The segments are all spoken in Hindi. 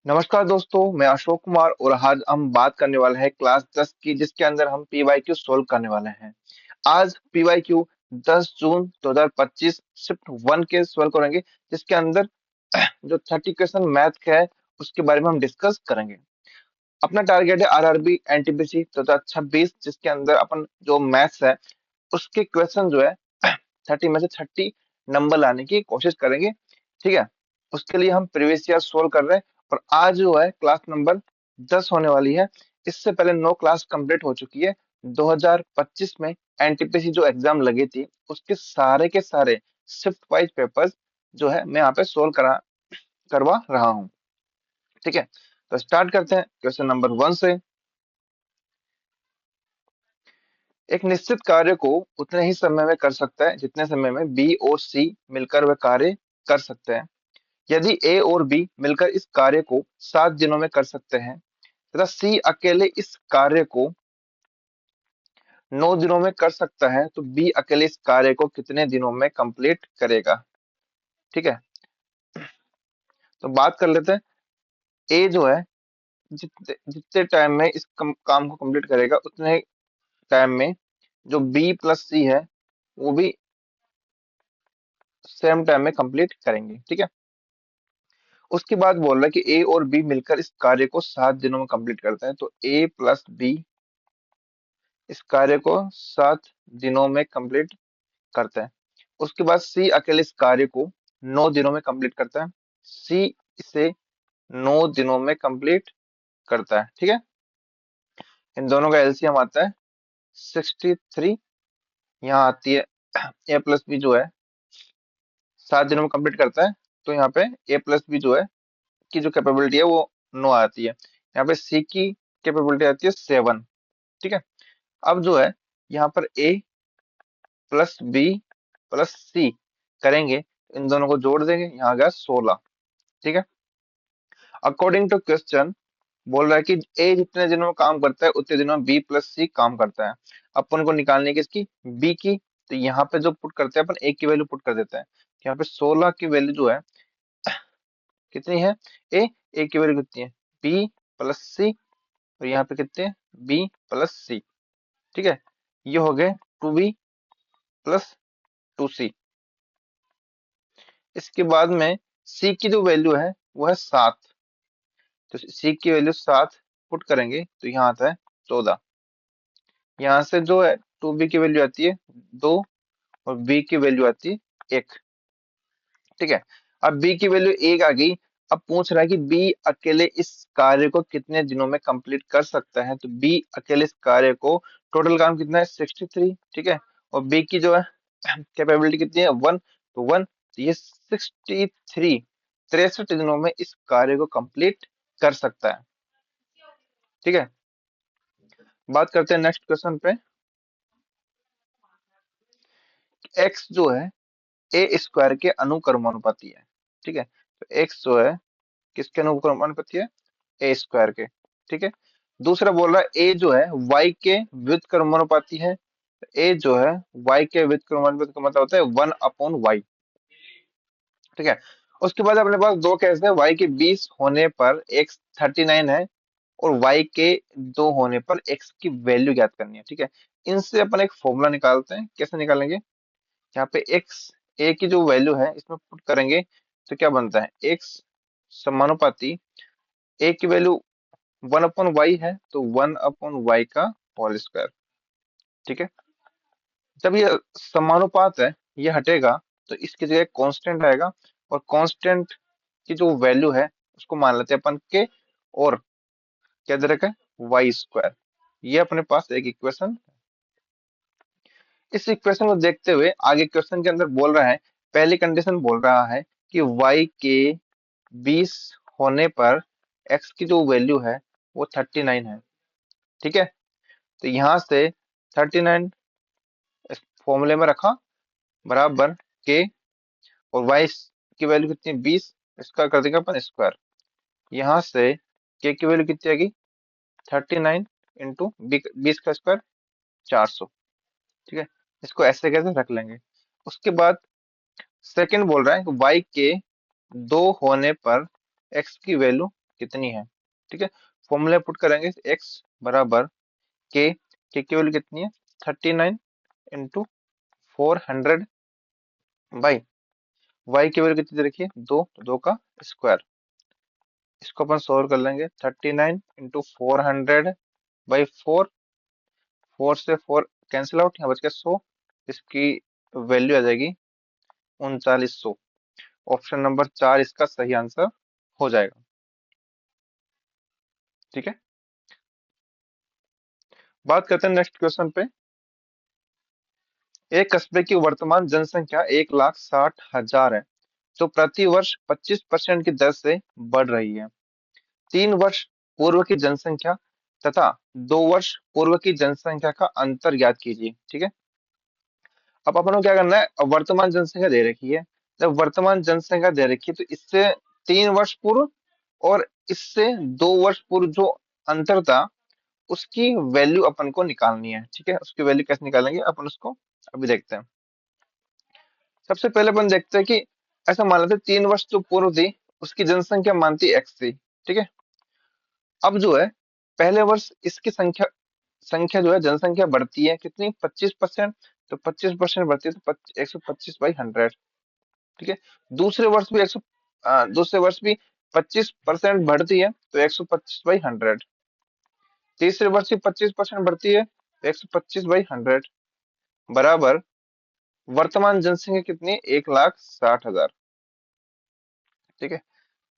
नमस्कार दोस्तों, मैं अशोक कुमार और आज हम बात करने वाले हैं क्लास 10 की, जिसके अंदर हम पीवाईक्यू सोल्व करने वाले हैं। आज पीवाईक्यू 10 जून 2025 शिफ्ट 1 के सोल्व करेंगे, जिसके अंदर जो 30 क्वेश्चन मैथ का है उसके बारे में हम डिस्कस करेंगे। अपना टारगेट है आरआरबी एनटीपीसी 2026, जिसके अंदर अपन जो मैथ्स है उसके क्वेश्चन जो है 30 में से 30 नंबर लाने की कोशिश करेंगे। ठीक है, उसके लिए हम प्रीवियस ईयर सोल्व कर रहे हैं और आज जो है क्लास नंबर 10 होने वाली है। इससे पहले 9 क्लास कंप्लीट हो चुकी है। 2025 में एनटीपीसी जो एग्जाम लगी थी उसके सारे के सारे शिफ्ट वाइज पेपर्स जो है मैं यहाँ पे सोल्व करवा रहा हूँ। ठीक है, तो स्टार्ट करते हैं क्वेश्चन नंबर 1 से। एक निश्चित कार्य को उतने ही समय में कर सकता है जितने समय में बी और सी मिलकर वह कार्य कर सकते हैं। यदि ए और बी मिलकर इस कार्य को 7 दिनों में कर सकते हैं तथा सी अकेले इस कार्य को 9 दिनों में कर सकता है, तो बी अकेले इस कार्य को कितने दिनों में कंप्लीट करेगा। ठीक है, तो बात कर लेते हैं। ए जो है जितने जितने टाइम में इस काम को कंप्लीट करेगा उतने टाइम में जो बी प्लस सी है वो भी सेम टाइम में कंप्लीट करेंगे। ठीक है, उसके बाद बोल रहा है कि ए और बी मिलकर इस कार्य को 7 दिनों में कंप्लीट करते हैं, तो ए प्लस बी इस कार्य को 7 दिनों में कंप्लीट करते हैं। उसके बाद सी अकेले इस कार्य को 9 दिनों में कंप्लीट करता है। सी इसे 9 दिनों में कंप्लीट करता है। ठीक है, इन दोनों का एलसीएम आता है 63। यहाँ आती है ए प्लस बी जो है 7 दिनों में कंप्लीट करता है, तो यहाँ पे ए प्लस बी जो है की जो कैपेबिलिटी है वो 9 आती है। यहाँ पे सी की कैपेबिलिटी आती है 7। ठीक है, अब जो है यहाँ पर ए प्लस बी प्लस सी करेंगे, इन दोनों को जोड़ देंगे, यहाँ आ गया 16। ठीक है, अकॉर्डिंग टू क्वेश्चन बोल रहा है कि ए जितने दिनों में काम करता है उतने दिनों में बी प्लस सी काम करता है। अपन को निकालने की इसकी बी की, तो यहाँ पे जो पुट करते हैं अपन ए की वैल्यू पुट कर देते हैं। यहाँ पे 16 की वैल्यू जो है कितनी है, ए ए की वैल्यू कितनी है बी प्लस सी, और यहाँ पे कितने बी प्लस सी। ठीक है, ये हो गए 2b प्लस 2c। इसके बाद में c की जो वैल्यू है वो है 7, तो c की वैल्यू 7 पुट करेंगे तो यहाँ आता है 14। यहाँ से जो है 2b की वैल्यू आती है 2 और b की वैल्यू आती है 1। ठीक है, अब b की वैल्यू 1 आ गई। अब पूछ रहा है कि b अकेले इस कार्य को कितने दिनों में कंप्लीट कर सकता है, तो b अकेले इस कार्य को टोटल काम कितना है 63। ठीक है, और b की जो है कैपेबिलिटी कितनी है 1, तो 1, तो ये 63 63 दिनों में इस कार्य को कंप्लीट कर सकता है। ठीक है, बात करते हैं नेक्स्ट क्वेश्चन पे। x जो है ए स्क्वायर के अनुक्रमानुपाती है। ठीक है, तो x जो है किसके अनुक्रमानुपाती है, ए स्क्वायर के। ठीक है, दूसरा बोल रहा है ए जो है y के व्युत्क्रमानुपाती है। ए जो है y के व्युत्क्रमानुपाती का मतलब होता है 1/y। ठीक है, उसके बाद अपने पास दो केस है, y के 20 होने पर x 39 है और y के 2 होने पर x की वैल्यू ज्ञात करनी है। ठीक है, इनसे अपन एक फॉर्मूला निकालते हैं। कैसे निकालेंगे, यहाँ पे x a की जो वैल्यू है इसमें पुट करेंगे तो क्या बनता है x समानुपाती a की वैल्यू 1/y है, तो 1/y का होल स्क्वायर। ठीक है, जब ये समानुपात है ये हटेगा तो इसकी जगह कांस्टेंट आएगा, और कांस्टेंट की जो वैल्यू है उसको मान लेते हैं अपन के, और क्या दे रखा है वाई स्क्वायर। ये अपने पास एक इक्वेशन। इस इक्वेशन को देखते हुए आगे क्वेश्चन के अंदर बोल रहा है, पहली कंडीशन बोल रहा है कि y के 20 होने पर x की जो वैल्यू है वो 39 है। ठीक है, तो यहाँ से 39 इस फॉर्मूले में रखा बराबर के, और y की वैल्यू कितनी है 20, इसका कर देंगे अपन स्क्वायर। यहाँ से k की वैल्यू कितनी आएगी 39 इंटू 20 का स्क्वायर 400। ठीक है, इसको ऐसे कैसे रख लेंगे। उसके बाद सेकंड बोल रहा है कि y के 2 होने पर x की वैल्यू कितनी है। ठीक है, फॉर्मूला पुट करेंगे, x बराबर के की वैल्यू कितनी है 39 इंटू 400 बाई y की वैल्यू कितनी दे रखी है 2, तो 2 का स्क्वायर। इसको अपन सोल्व कर लेंगे, 39 इंटू 400 बाई 4, 4 से 4 कैंसिल आउट, यहाँ बच गया 100। इसकी वैल्यू आ जाएगी 3900। ऑप्शन नंबर 4 इसका सही आंसर हो जाएगा। ठीक है, बात करते हैं नेक्स्ट क्वेश्चन पे। एक कस्बे की वर्तमान जनसंख्या 1,60,000 है, जो प्रति वर्ष 25% की दर से बढ़ रही है। 3 वर्ष पूर्व की जनसंख्या तथा 2 वर्ष पूर्व की जनसंख्या का अंतर ज्ञात कीजिए। ठीक है, अब अपन को क्या करना है, अब वर्तमान जनसंख्या दे रखी है। जब वर्तमान जनसंख्या दे रखी है तो इससे 3 वर्ष पूर्व और इससे 2 वर्ष पूर्व जो अंतर था उसकी वैल्यू अपन को निकालनी है। ठीक है, उसकी वैल्यू कैसे निकालेंगे अपन उसको अभी देखते हैं। सबसे पहले अपन देखते हैं कि ऐसा मान लेते हैं 3 वर्ष जो पूर्व थी उसकी जनसंख्या मानती एक्स थी। ठीक है, अब जो है पहले वर्ष इसकी संख्या संख्या जो है जनसंख्या बढ़ती है कितनी 25%, तो 25% बढ़ती है तो 125/100। ठीक है, दूसरे वर्ष भी दूसरे वर्ष भी 25% बढ़ती है तो 125/100। तीसरे वर्ष की 25% बढ़ती है तो 125/100 बराबर वर्तमान जनसंख्या कितनी है 1,60,000। ठीक है,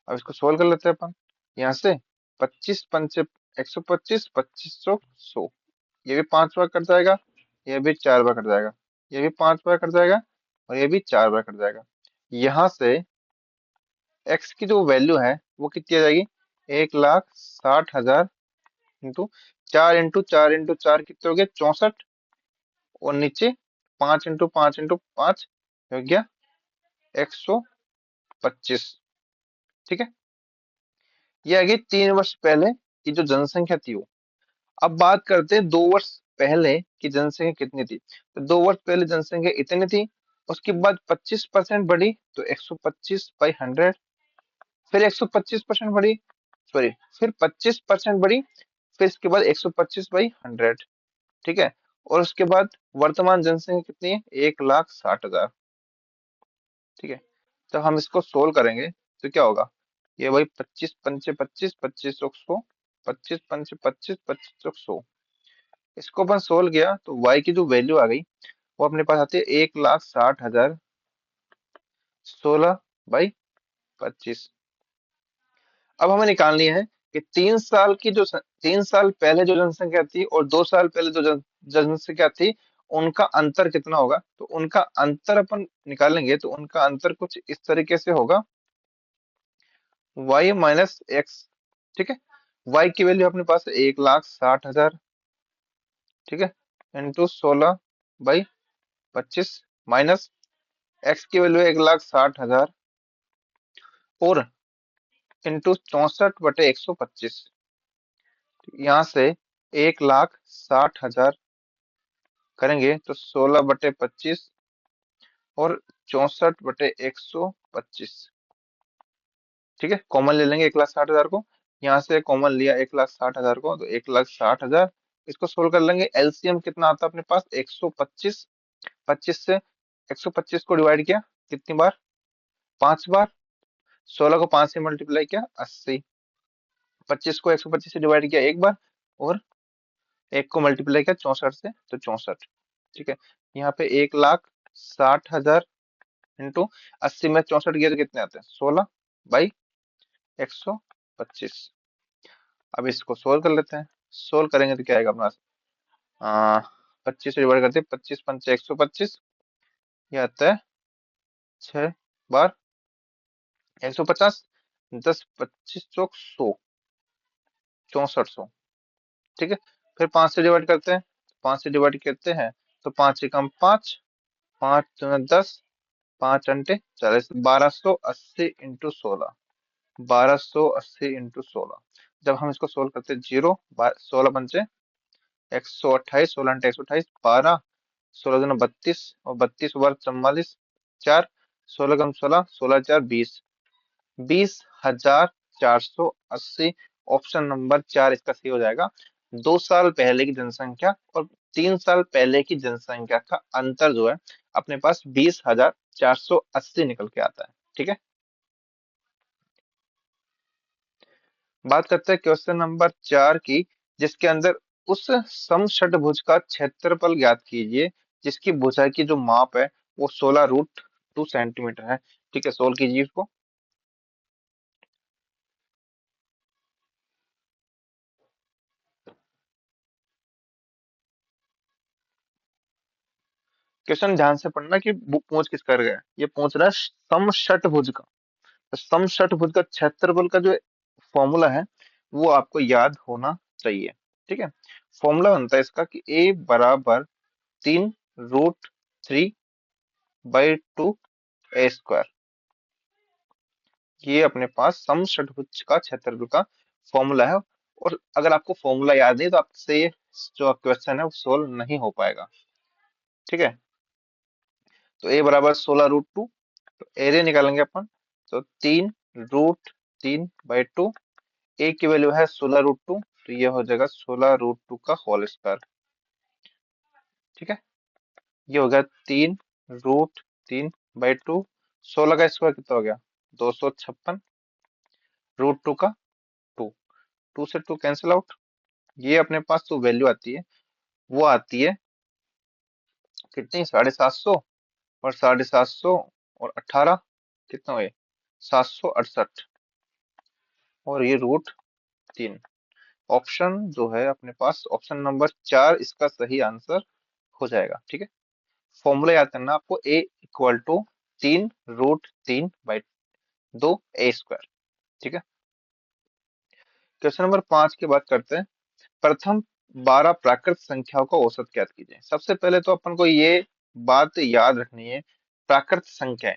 अब इसको सोल्व कर लेते हैं अपन। यहाँ से 25 पंचे 125, 25 100, ये भी 5 बार कट जाएगा, ये भी 4 बार कट जाएगा, ये भी 5 बार कट जाएगा और ये भी 4 बार कट जाएगा। यहाँ से x की जो वैल्यू है वो कितनी आ जाएगी 1,60,000 इंटू 4 कितने हो गए 64, और नीचे 5 इंटू 5 हो गया 125। ठीक है, ये आ गई 3 वर्ष पहले की जो जनसंख्या थी वो। अब बात करते हैं 2 वर्ष पहले की जनसंख्या कितनी थी, तो 2 वर्ष पहले जनसंख्या इतनी थी, उसके बाद 25% बढ़ी तो 125/100, फिर 125% बढ़ी, सॉरी, फिर 25% बढ़ी, फिर इसके बाद 125/100। ठीक है, और उसके बाद वर्तमान जनसंख्या कितनी है 1,60,000। ठीक है, जब हम इसको सोल्व करेंगे तो क्या होगा, ये वही 25 पंचे 25, 25 100, 25 पंचे 25, 25 100। इसको अपन सोल्व किया तो y की जो वैल्यू आ गई वो अपने पास आती है 1,60,000 16/25। अब हमें निकालनी है कि 3 साल की जो 3 साल पहले जो जनसंख्या थी और 2 साल पहले जो जनसंख्या थी उनका अंतर कितना होगा, तो उनका अंतर अपन निकालेंगे तो उनका अंतर कुछ इस तरीके से होगा y माइनस एक्स। ठीक है, y की वैल्यू अपने पास 1,60,000, ठीक है, इंटू 16/25 माइनस x की वैल्यू 1,60,000 और इंटू 64/125। यहाँ से 1,60,000 करेंगे तो 16/25 और 64/125। ठीक है, कॉमन ले लेंगे 1,60,000 को, यहाँ से कॉमन लिया 1,60,000 को तो 1,60,000। इसको सोल्व कर लेंगे, एलसीएम कितना आता है अपने पास 125। 25 से 125 को डिवाइड किया कितनी बार 5 बार, 16 को 5 से मल्टीप्लाई किया 80, 25 को 125 से डिवाइड किया एक बार और एक को मल्टीप्लाई किया 64 से तो 64। ठीक है, यहाँ पे 1,60,000 इंटू 80 में 64 गया तो कितने आते हैं 16/125। अब इसको सोल्व कर लेते हैं, सोल्व करेंगे तो क्या आएगा अपना 25 से डिवाइड करते हैं 25 पंचे 125, ये आता है 6 बार 150, 10 25 चौक 100, 6400। ठीक है, फिर 5 से डिवाइड करते हैं, 5 से डिवाइड करते हैं तो 5 से कम 5, 5 दूना 10, 5 अंटे 40, 1280 इंटू 16, 1280 इंटू 16। जब हम इसको सोल्व करते हैं 16 पंचे 128, 16 अंटे 128, 12, 16 दूना 32 और 32 वर्ग 44, 4, 16 कम 16, 16 4 20, 20,000 480। ऑप्शन नंबर 4 इसका सही हो जाएगा। 2 साल पहले की जनसंख्या और 3 साल पहले की जनसंख्या का अंतर जो है अपने पास 20,480 निकल के आता है। ठीक है, बात करते हैं क्वेश्चन नंबर 4 की, जिसके अंदर उस समषटभुज का क्षेत्रफल ज्ञात कीजिए जिसकी भुजा की जो माप है वो 16√2 सेंटीमीटर है। ठीक है, सोल्व कीजिए इसको। क्वेश्चन ध्यान से पढ़ना कि पूछ किस कर गया है। ये पूछ रहा है समषटभुज का। तो समषटभुज का क्षेत्रफल का जो फॉर्मूला है वो आपको याद होना चाहिए। ठीक है, फॉर्मूला बनता है इसका कि ए बराबर 3√3/2 a²। ये अपने पास समषटभुज का क्षेत्रफल का फॉर्मूला है। और अगर आपको फॉर्मूला याद नहीं तो आपसे ये जो क्वेश्चन है वो सोल्व नहीं हो पाएगा। ठीक है, तो ए बराबर 16√2, तो एरिया निकालेंगे अपन। तो 3√3/2, ए की वैल्यू है 16√2, तो ये हो जाएगा 16√2 का होल स्क्वायर। ठीक है, ये हो गया 3√3/2। 16 का स्क्वायर कितना हो गया? 256। √2 का 2, 2 से 2 कैंसिल आउट। ये अपने पास जो वैल्यू आती है वो आती है कितनी? 750। और 750 और 18 कितना हुए? 768। और ये √3। ऑप्शन जो है अपने पास ऑप्शन नंबर 4 इसका सही आंसर हो जाएगा। ठीक है, फॉर्मूला याद करना आपको, ए इक्वल टू 3√3/2 a²। ठीक है, क्वेश्चन नंबर 5 की बात करते हैं। प्रथम 12 प्राकृत संख्याओं का औसत ज्ञात कीजिए। सबसे पहले तो अपन को ये बात याद रखनी है, प्राकृत संख्या,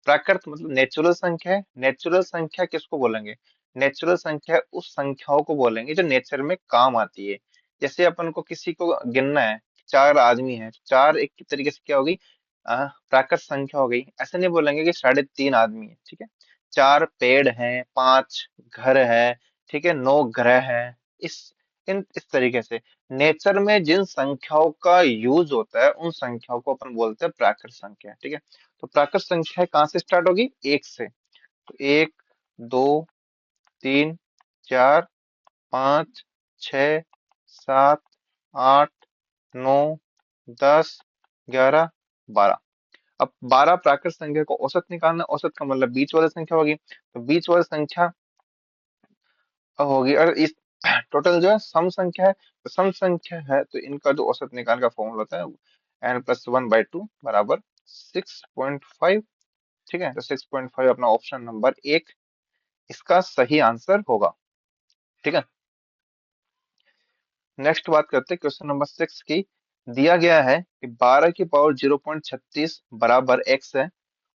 प्राकृत मतलब नेचुरल संख्या है। नेचुरल संख्या किसको बोलेंगे? नेचुरल संख्या उस संख्याओं को बोलेंगे जो नेचर में काम आती है। जैसे अपन को किसी को गिनना है, 4 आदमी है, 4 एक तरीके से क्या होगी? प्राकृत संख्या हो गई। ऐसे नहीं बोलेंगे कि 3.5 आदमी है। ठीक है, 4 पेड़ हैं, 5 घर है, ठीक है, 9 ग्रह है। इस इस तरीके से नेचर में जिन संख्याओं का यूज होता है उन संख्याओं को अपन बोलते हैं प्राकृत संख्या। ठीक है, तो प्राकृत संख्या कहाँ से स्टार्ट होगी? 1 से। तो 1, 2, 3, 4, 5, 6, 7, 8, 9, 10, 11, 12। अब 12 प्राकृत संख्या को औसत निकालना। औसत का मतलब बीच वाली संख्या होगी, तो बीच वाली संख्या होगी। और इस टोटल जो है सम संख्या है, तो सम संख्या है तो इनका जो औसत निकालने का फॉर्मूला होता है n+1/2 बराबर 6.5। ठीक है, तो 6.5 अपना ऑप्शन नंबर 1 इसका सही आंसर होगा। ठीक है, नेक्स्ट बात करते हैं क्वेश्चन नंबर 6 की। दिया गया है कि 12 की पावर 0.36 बराबर x है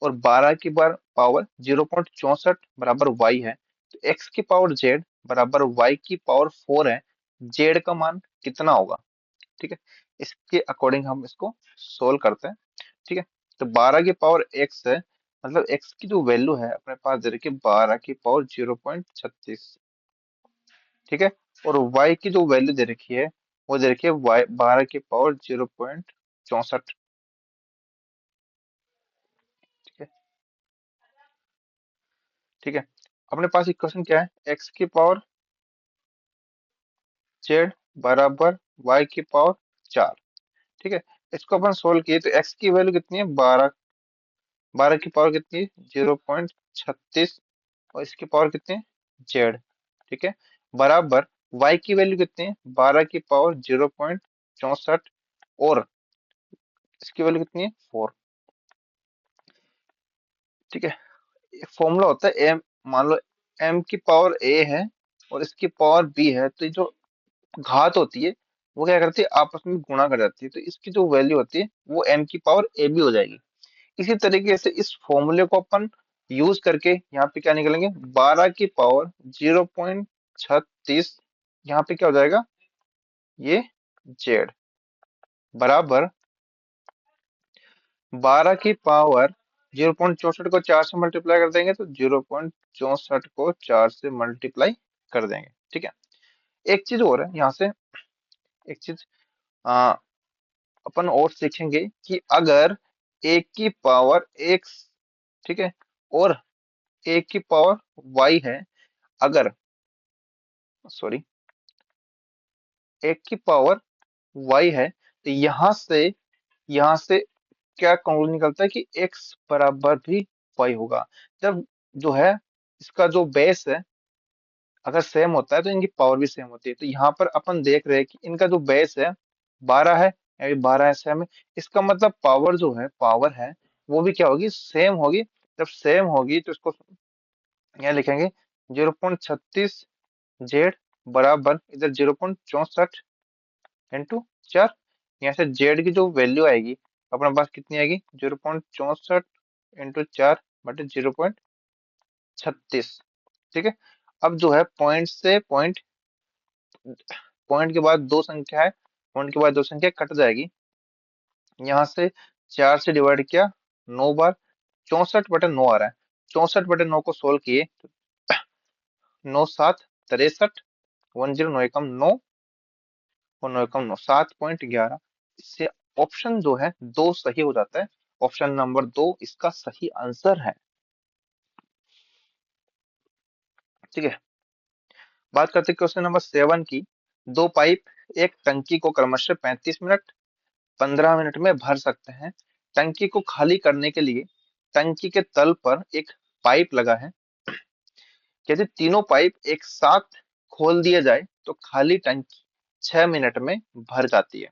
और 12 की पावर 0.64 बराबर y है। तो x की पावर z बराबर y की पावर 4 है। z का मान कितना होगा? ठीक है, इसके अकॉर्डिंग हम इसको सोल्व करते हैं। ठीक है, तो 12 की पावर x है, मतलब x की जो वैल्यू है अपने पास दे रखी है 12 की पावर 0.36। ठीक है, और y की जो वैल्यू दे रखी है वो दे रखी है y 12 की पावर 0.64। ठीक है, ठीक है, अपने पास इक्वेशन क्या है? x की पावर z बराबर y की पावर 4। ठीक है, इसको अपन सोल्व किए तो x की वैल्यू कितनी है? 12। 12 की पावर कितनी है? 0.36। और इसकी पावर कितनी है? z। ठीक है, बराबर y की वैल्यू कितनी है? 12 की पावर 0.64। और इसकी वैल्यू कितनी है? 4। ठीक है, एक फॉर्मूला होता है एम, मान लो m की पावर a है और इसकी पावर b है, तो ये जो घात होती है वो क्या करती है? आपस में गुणा कर जाती है, तो इसकी जो वैल्यू होती है वो m की पावर a b हो जाएगी। इसी तरीके से इस फॉर्मूले को अपन यूज करके यहाँ पे क्या निकलेंगे? 12 की पावर 0.36, यहाँ पे क्या हो जाएगा? ये z बराबर 12 की पावर 0.64 को 4 से मल्टीप्लाई कर देंगे तो 0.64 को 4 से मल्टीप्लाई कर देंगे। ठीक है, एक चीज और है यहाँ से, एक चीज आ, अपन और सीखेंगे कि अगर a की पावर x, ठीक है, और a की पावर y है, अगर सॉरी a की पावर y है, तो यहाँ से क्या कंक्लूजन निकलता है कि x बराबर भी y होगा। जब जो है इसका जो बेस है अगर सेम होता है तो इनकी पावर भी सेम होती है। तो यहाँ पर अपन देख रहे हैं कि इनका जो बेस है 12 है, यानी 12 है, सेम है। इसका मतलब पावर है वो भी क्या होगी, सेम होगी। जब सेम होगी तो इसको यहाँ लिखेंगे 0.36 जेड बराबर इधर 0.64 इंटू 4। यहाँ से जेड की जो वैल्यू आएगी अपने पास कितनी आएगी, 0.64 इंटू 4 बटे 0.36। ठीक है, अब जो है पॉइंट से पॉइंट, पॉइंट के बाद दो संख्या है, पॉइंट के बाद दो संख्या कट जाएगी। यहाँ से 4 से डिवाइड किया 9 बार, 64/9 आ रहा है। 64/9 को सोल्व किए तो 9×7 = 63, 10 9 एकम 9 और 9 एकम 9 7.11। इससे ऑप्शन जो है दो सही हो जाता है। ऑप्शन नंबर 2 इसका सही आंसर है। ठीक है, बात करते हैं क्वेश्चन नंबर 7 की। दो पाइप एक टंकी को क्रमशः 35 मिनट 15 मिनट में भर सकते हैं। टंकी को खाली करने के लिए टंकी के तल पर एक पाइप लगा है। यदि तीनों पाइप एक साथ खोल दिए जाए तो खाली टंकी 6 मिनट में भर जाती है।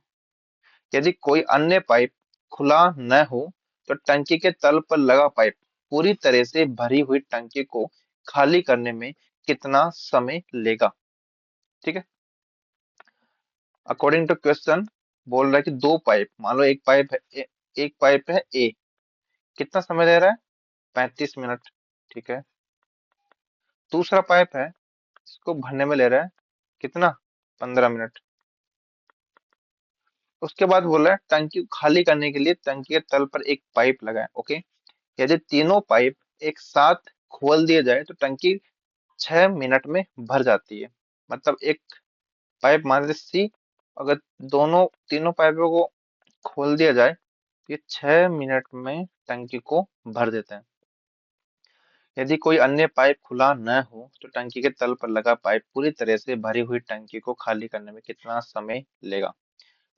यदि कोई अन्य पाइप खुला न हो तो टंकी के तल पर लगा पाइप पूरी तरह से भरी हुई टंकी को खाली करने में कितना समय लेगा। ठीक है, अकॉर्डिंग टू क्वेश्चन बोल रहा है कि दो पाइप, मान लो एक पाइप है एक पाइप है ए, कितना समय ले रहा है, 35 मिनट। ठीक है, दूसरा पाइप है इसको भरने में ले रहा है कितना, 15 मिनट। उसके बाद बोल रहा है टंकी को खाली करने के लिए टंकी के तल पर एक पाइप लगाए। ओके, यदि तीनों पाइप एक साथ खोल दिए जाए तो टंकी 6 मिनट में भर जाती है। मतलब एक पाइप मान लीजिए सी, अगर दोनों तीनों पाइपों को खोल दिया जाए तो ये 6 मिनट में टंकी को भर देते हैं। यदि कोई अन्य पाइप खुला न हो तो टंकी के तल पर लगा पाइप पूरी तरह से भरी हुई टंकी को खाली करने में कितना समय लेगा।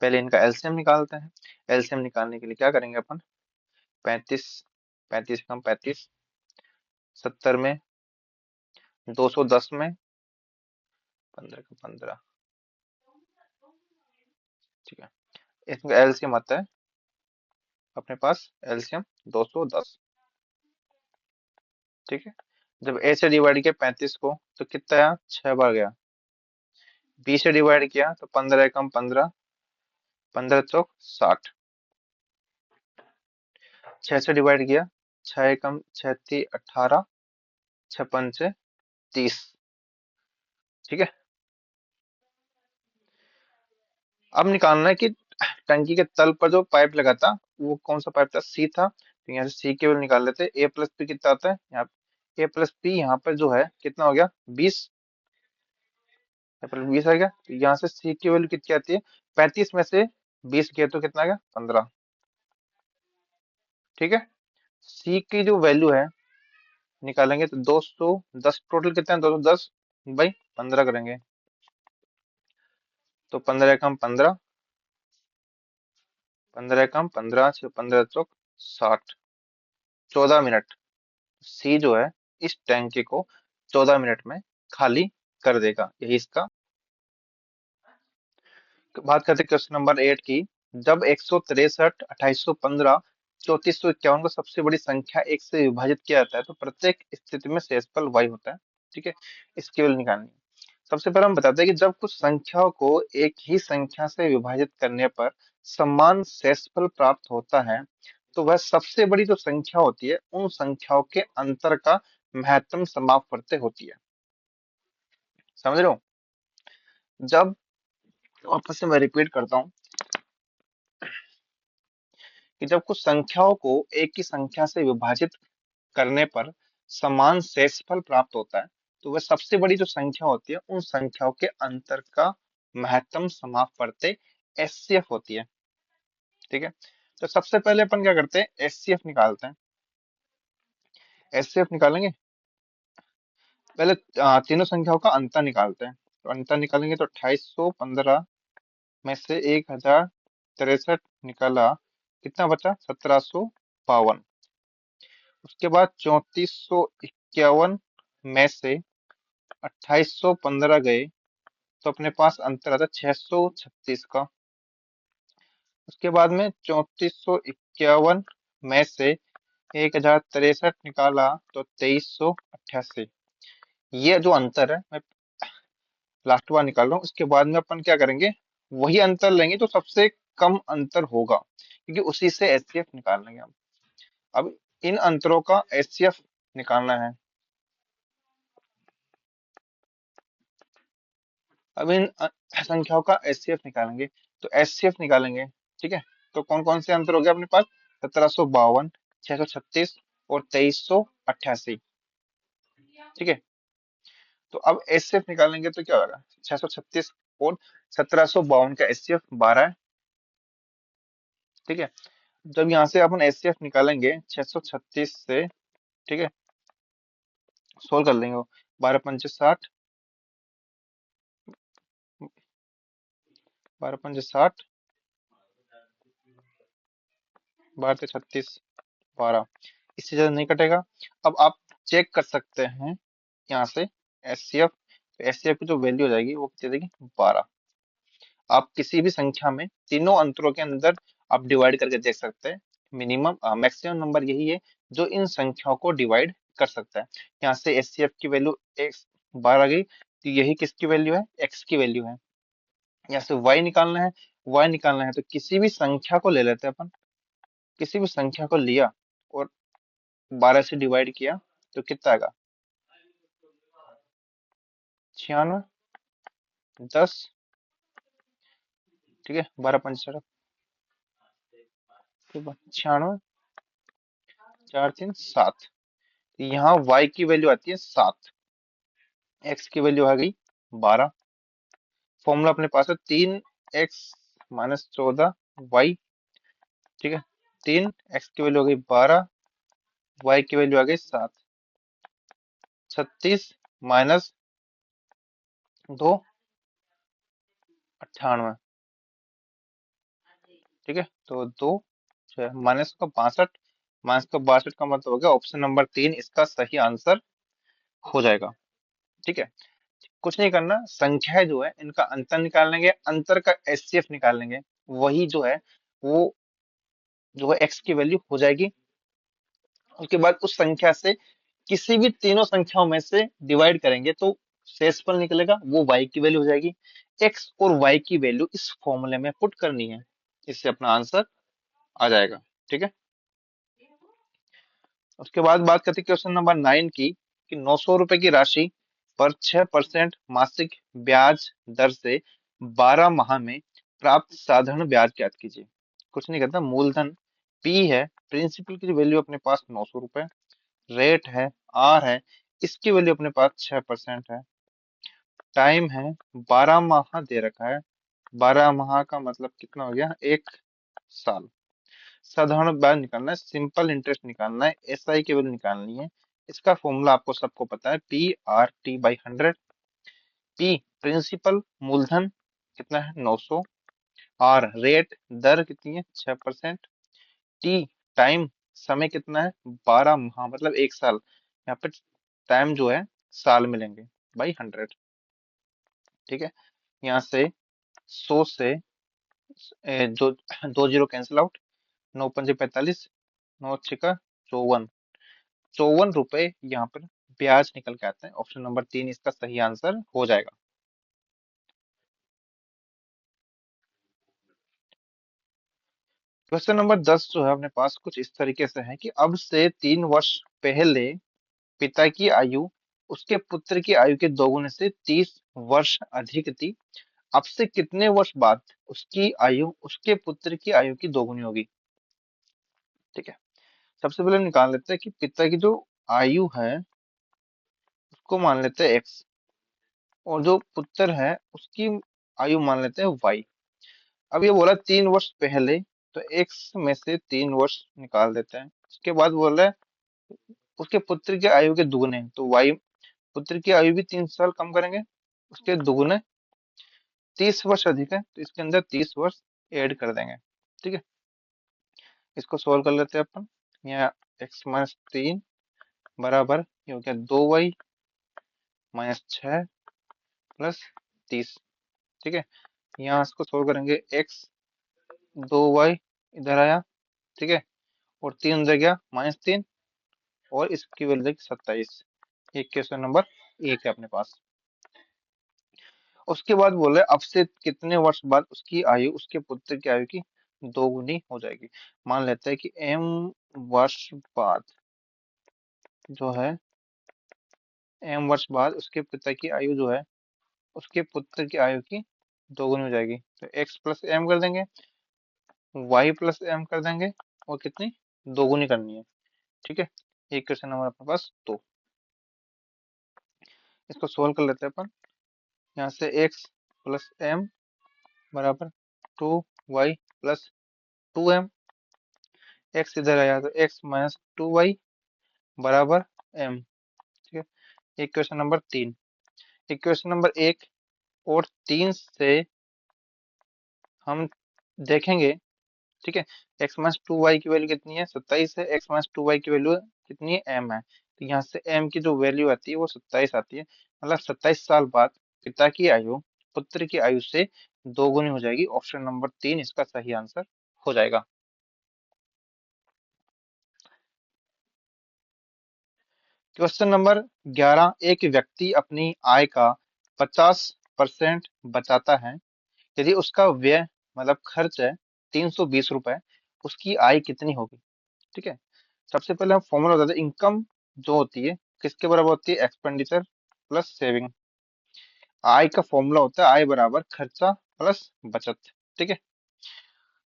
पहले इनका एलसीएम निकालते हैं। एलसीएम निकालने के लिए क्या करेंगे अपन, 35, 35 कम 35, 70 में, 210 में, 15 का 15। ठीक है, इसका एलसीएम आता है अपने पास, एलसीएम 210। ठीक है, जब ए से डिवाइड किया 35 को तो कितना आया, 6 बार गया। बी से डिवाइड किया तो 15 कम 15, 15 चौक 60। 6 से डिवाइड किया, 6 कम 36 18, 6 पंचे 30। ठीक है, अब निकालना है कि टंकी के तल पर जो पाइप लगा था वो कौन सा पाइप था, सी था। तो यहाँ से सी के वैल्यू निकाल लेते हैं। ए प्लस पी कितना आता है, यहाँ ए प्लस पी यहाँ पर जो है कितना हो गया, 20। यहाँ पर 20 आ गया, तो यहाँ से सी की वैल्यू कितनी आती है, 35 में से 20 किया तो कितना आ गया, 15। ठीक है, सी की जो वैल्यू है निकालेंगे तो 210, टोटल कितना है 210 बाई 15 करेंगे तो 15 कम 15, 15 कम 15, 15 चौक 60, 14 मिनट। सी जो है इस टैंकी को 14 मिनट में खाली कर देगा, यही इसका। बात करते हैं क्वेश्चन नंबर 8 की। जब 163, 2815, 3451 को सबसे बड़ी संख्या एक से विभाजित किया जाता है तो प्रत्येक स्थिति में शेषफल y होता है। ठीक है, इसकी वैल्यू निकालनी है। सबसे पहले हम बताते हैं कि जब कुछ संख्याओं को एक ही संख्या से विभाजित करने पर समान शेषफल प्राप्त होता है तो वह सबसे बड़ी जो संख्या होती है उन संख्याओं के अंतर का महत्तम समापवर्ती होती है। समझ रहे हो, जब, वापस से मैं रिपीट करता हूँ कि जब कुछ संख्याओं को एक की संख्या से विभाजित करने पर समान शेषफल प्राप्त होता है, तो वह सबसे बड़ी जो संख्या होती है उन संख्याओं के अंतर का महत्तम समापवर्ती एचसीएफ होती है। ठीक है, तो सबसे पहले अपन क्या करते हैं, एचसीएफ निकालते हैं। एचसीएफ निकालेंगे, पहले तीनों संख्याओं का अंतर निकालते हैं। तो अंतर निकालेंगे तो 2815 में से 1063 निकाला, कितना बचा, 1752। उसके बाद 3451 में से 2815 गए, तो अपने पास अंतर आता 636 का। उसके बाद में 3451 में से 1063 निकाला तो 2388। ये जो अंतर है मैं लास्ट बार निकाल रहा हूँ। उसके बाद में अपन क्या करेंगे, वही अंतर लेंगे तो सबसे कम अंतर होगा, क्योंकि उसी से एचसीएफ निकाल लेंगे हम। अब इन अंतरों का एचसीएफ निकालना है। अब इन संख्याओं का एचसीएफ निकालेंगे, तो एचसीएफ निकालेंगे। ठीक है, तो कौन कौन से अंतर हो गए अपने पास, 1752, 636 और 2388। ठीक है, तो अब एचसीएफ निकालेंगे तो क्या होगा, 636 और 1752 का एचसीएफ 12 है। ठीक है, जब यहाँ से अपन एचसीएफ निकालेंगे 636 से, ठीक है, सोल्व कर लेंगे वो, 12 पंचे 60, 12 पंचे 60, 12 36, 12, इससे ज्यादा नहीं कटेगा। अब आप चेक कर सकते हैं यहाँ से एचसीएफ, एचसीएफ की जो वैल्यू हो जाएगी वो कितनी देगी, 12। आप किसी भी संख्या में तीनों अंतरों के अंदर आप डिवाइड करके देख सकते हैं। मिनिमम मैक्सिमम नंबर यही है जो इन संख्याओं को डिवाइड कर सकता है। यहाँ से एचसीएफ की वैल्यू एक्स 12 आ गई, तो यही किसकी वैल्यू है, एक्स की वैल्यू है। यहाँ से वाई निकालना है, वाई निकालना है तो किसी भी संख्या को ले लेते हैं अपन। किसी भी संख्या को लिया और 12 से डिवाइड किया तो कितना आएगा, 96, 10। ठीक है, 12 पंच 96, 4 3 7। यहाँ y की वैल्यू आती है 7, x की वैल्यू आ गई 12। फॉर्मूला अपने पास है 3x माइनस 14y। ठीक है, 3x की वैल्यू आ गई 12, y की वैल्यू आ गई 7, 36 माइनस 2, 98। ठीक है, तो 2 माइनस का 62, माइनस का 62 का मतलब हो गया ऑप्शन नंबर 3 इसका सही आंसर हो जाएगा। ठीक है, कुछ नहीं करना, संख्या जो है इनका अंतर निकाल लेंगे, अंतर का एचसीएफ निकाल लेंगे, वही जो है वो जो है एक्स की वैल्यू हो जाएगी। उसके बाद उस संख्या से किसी भी तीनों संख्याओं में से डिवाइड करेंगे तो शेषफल निकलेगा, वो वाई की वैल्यू हो जाएगी। एक्स और वाई की वैल्यू इस फॉर्मूले में पुट करनी है, इससे अपना आंसर आ जाएगा। ठीक है, उसके बाद बात करते हैं क्वेश्चन नंबर 9 की, कि 900 रुपए की राशि पर 6% मासिक ब्याज दर से 12 माह में प्राप्त साधारण ब्याज ज्ञात कीजिए। कुछ नहीं करता, मूलधन पी है, प्रिंसिपल की वैल्यू अपने पास 900 रुपए, रेट है आर है, इसकी वैल्यू अपने पास 6% है, टाइम है 12 माह दे रखा है, 12 माह का मतलब कितना हो गया, 1 साल। साधारण ब्याज निकालना है, सिंपल इंटरेस्ट निकालना है, एसआई की वैल्यू निकालनी है। इसका फॉर्मूला आपको सबको पता है, PRT/100। पी प्रिंसिपल मूलधन कितना है 900, आर रेट दर कितनी है 6%, टी टाइम समय कितना है 12 माह मतलब 1 साल, यहाँ पे टाइम जो है साल में लेंगे बाई 100। ठीक है, यहाँ से 100 से जो 2 जीरो कैंसिल आउट, 9 पंजे 45, 9 छिका 54, 54 रुपए यहाँ पर ब्याज निकल के आते हैं। ऑप्शन नंबर 3 इसका सही आंसर हो जाएगा। क्वेश्चन नंबर 10 जो है अपने पास कुछ इस तरीके से है कि अब से 3 वर्ष पहले पिता की आयु उसके पुत्र की आयु के दोगुने से 30 वर्ष अधिक थी। अब से कितने वर्ष बाद उसकी आयु उसके पुत्र की आयु की दोगुनी होगी। ठीक है। सबसे पहले निकाल लेते हैं कि पिता की जो आयु है उसको मान लेते हैं एक्स, और जो पुत्र है उसकी आयु मान लेते हैं वाई। अब ये बोला 3 वर्ष पहले, तो एक्स में से 3 वर्ष निकाल देते हैं। उसके बाद बोल रहा है उसके पुत्र की आयु के दुगने, तो वाई पुत्र की आयु भी 3 साल कम करेंगे, उसके दुगने 30 वर्ष अधिक है, तो इसके अंदर 30 वर्ष ऐड कर देंगे। ठीक है, इसको सोल्व कर लेते हैं अपन। यहाँ x-3 बराबर ये हो गया 2y-6 + 30। ठीक है, यहाँ इसको सोल्व करेंगे, x 2y इधर आया, ठीक है, और 3 उधर गया -3, और इसकी वैल्यू देखिए 27। ये क्वेश्चन नंबर 1 है अपने पास। उसके बाद बोल रहे अब से कितने वर्ष बाद उसकी आयु उसके पुत्र की आयु की दोगुनी हो जाएगी। मान लेते हैं कि m वर्ष बाद जो है, m वर्ष बाद उसके पिता की आयु जो है उसके पुत्र की आयु की दोगुनी हो जाएगी। तो x प्लस एम कर देंगे, y प्लस एम कर देंगे, और कितनी दोगुनी करनी है। ठीक है, एक क्वेश्चन नंबर अपने पास 2। इसको सोल्व कर लेते हैं अपन। यहाँ से x प्लस एम बराबर 2y + 2m, x इधर आया तो x - 2y बराबर m। ठीक है, इक्वेशन नंबर 3। इक्वेशन नंबर 1 और 3 से हम देखेंगे, ठीक है, x - 2y की वैल्यू कितनी है 27 है, x - 2y की वैल्यू कितनी है m है, तो यहाँ से m की जो वैल्यू आती है वो 27 आती है। मतलब 27 साल बाद पिता की आयु पुत्र की आयु से दोगुनी हो जाएगी। ऑप्शन नंबर 3 इसका सही आंसर हो जाएगा। क्वेश्चन नंबर 11, एक व्यक्ति अपनी आय का 50% बचाता है। यदि उसका व्यय मतलब खर्च है 320 रुपए, उसकी आय कितनी होगी। ठीक है, सबसे पहले हम फॉर्मूला बताते हैं। इनकम जो होती है किसके बराबर होती है, एक्सपेंडिचर प्लस सेविंग। आय का फॉर्मूला होता है आय बराबर खर्चा प्लस बचत। ठीक है,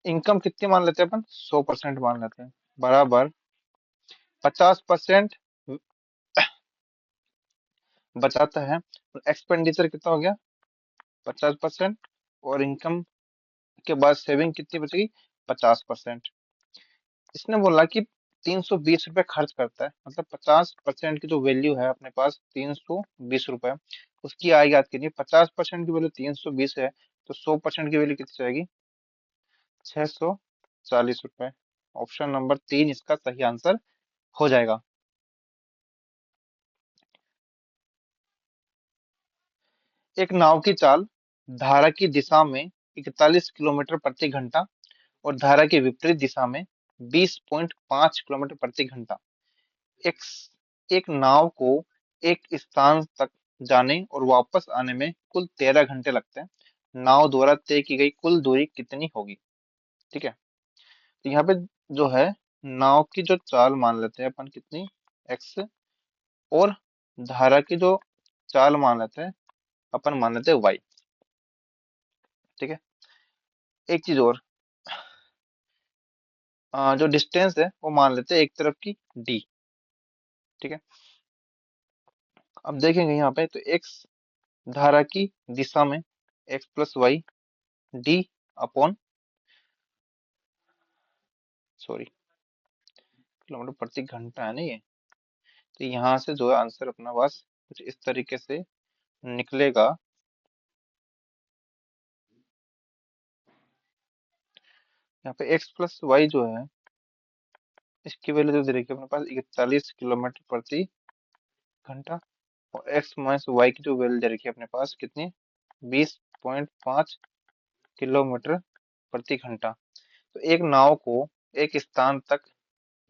इनकम कितनी मान लेते हैं अपन, 100% मान लेते हैं, बराबर 50% बचाता है, एक्सपेंडिचर कितना हो गया 50%, और इनकम के बाद सेविंग कितनी बचेगी 50%। इसने बोला कि 320 रुपए खर्च करता है, मतलब 50% की जो वैल्यू है अपने पास 320 रुपए, उसकी आय याद कीजिए। 50% की वैल्यू 320 है, तो 100% की वैल्यू कितनी जाएगी 640 रुपए। ऑप्शन नंबर 3 इसका सही आंसर हो जाएगा। एक नाव की चाल धारा की दिशा में 41 किलोमीटर प्रति घंटा और धारा की विपरीत दिशा में 20.5 किलोमीटर प्रति घंटा। एक एक नाव को एक स्थान तक जाने और वापस आने में कुल 13 घंटे लगते हैं। नाव द्वारा तय की गई कुल दूरी कितनी होगी। ठीक है, तो यहाँ पे जो है नाव की जो चाल मान लेते हैं अपन कितनी, एक्स, और धारा की जो चाल मान लेते हैं अपन, मान लेते हैं वाई। ठीक है, एक चीज और, जो डिस्टेंस है वो मान लेते हैं एक तरफ की डी। ठीक है, अब देखेंगे यहाँ पे तो एक्स धारा की दिशा में X plus Y D upon, sorry, kilometre प्रति घंटा है ना ये, तो यहाँ से जो है आंसर अपना पास कुछ इस तरीके से निकलेगा। यहाँ पे एक्स प्लस वाई जो है इसकी वैल्यू जो दे रखी है अपने पास 41 किलोमीटर प्रति घंटा, और एक्स माइनस वाई की जो वैल्यू दे रखी है अपने पास कितनी, 20.5 किलोमीटर प्रति घंटा। तो एक नाव को एक स्थान तक